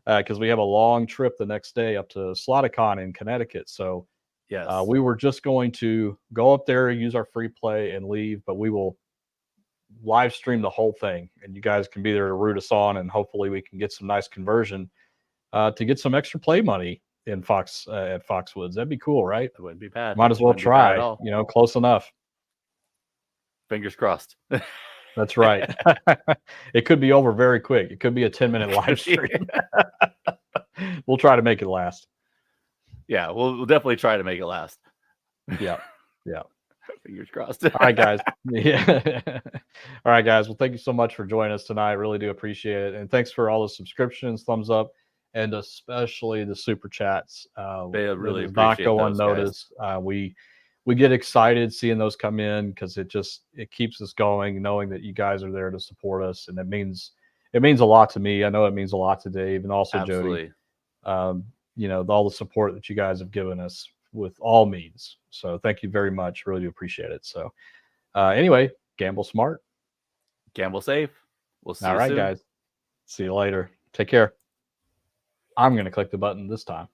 because we have a long trip the next day up to Sloticon in Connecticut. So, yes, we were just going to go up there, use our free play, and leave, but we will live stream the whole thing, and you guys can be there to root us on, and hopefully we can get some nice conversion to get some extra play money in at Foxwoods. That'd be cool, right? It wouldn't be bad. Might as well try. Close enough. Fingers crossed. That's right. It could be over very quick. It could be a 10-minute live stream. We'll try to make it last. Yeah, we'll definitely try to make it last. Yeah. Fingers crossed. All right, guys. Yeah. All right, guys. Well, thank you so much for joining us tonight. I really do appreciate it. And thanks for all the subscriptions, thumbs up, and especially the super chats. They really appreciate not go unnoticed. We get excited seeing those come in because it keeps us going, knowing that you guys are there to support us, and it means a lot to me. I know it means a lot to Dave and also Jody. All the support that you guys have given us with all means. So thank you very much. Really do appreciate it. So anyway, gamble smart, gamble safe. We'll see you soon. All right, guys. See you later. Take care. I'm going to click the button this time.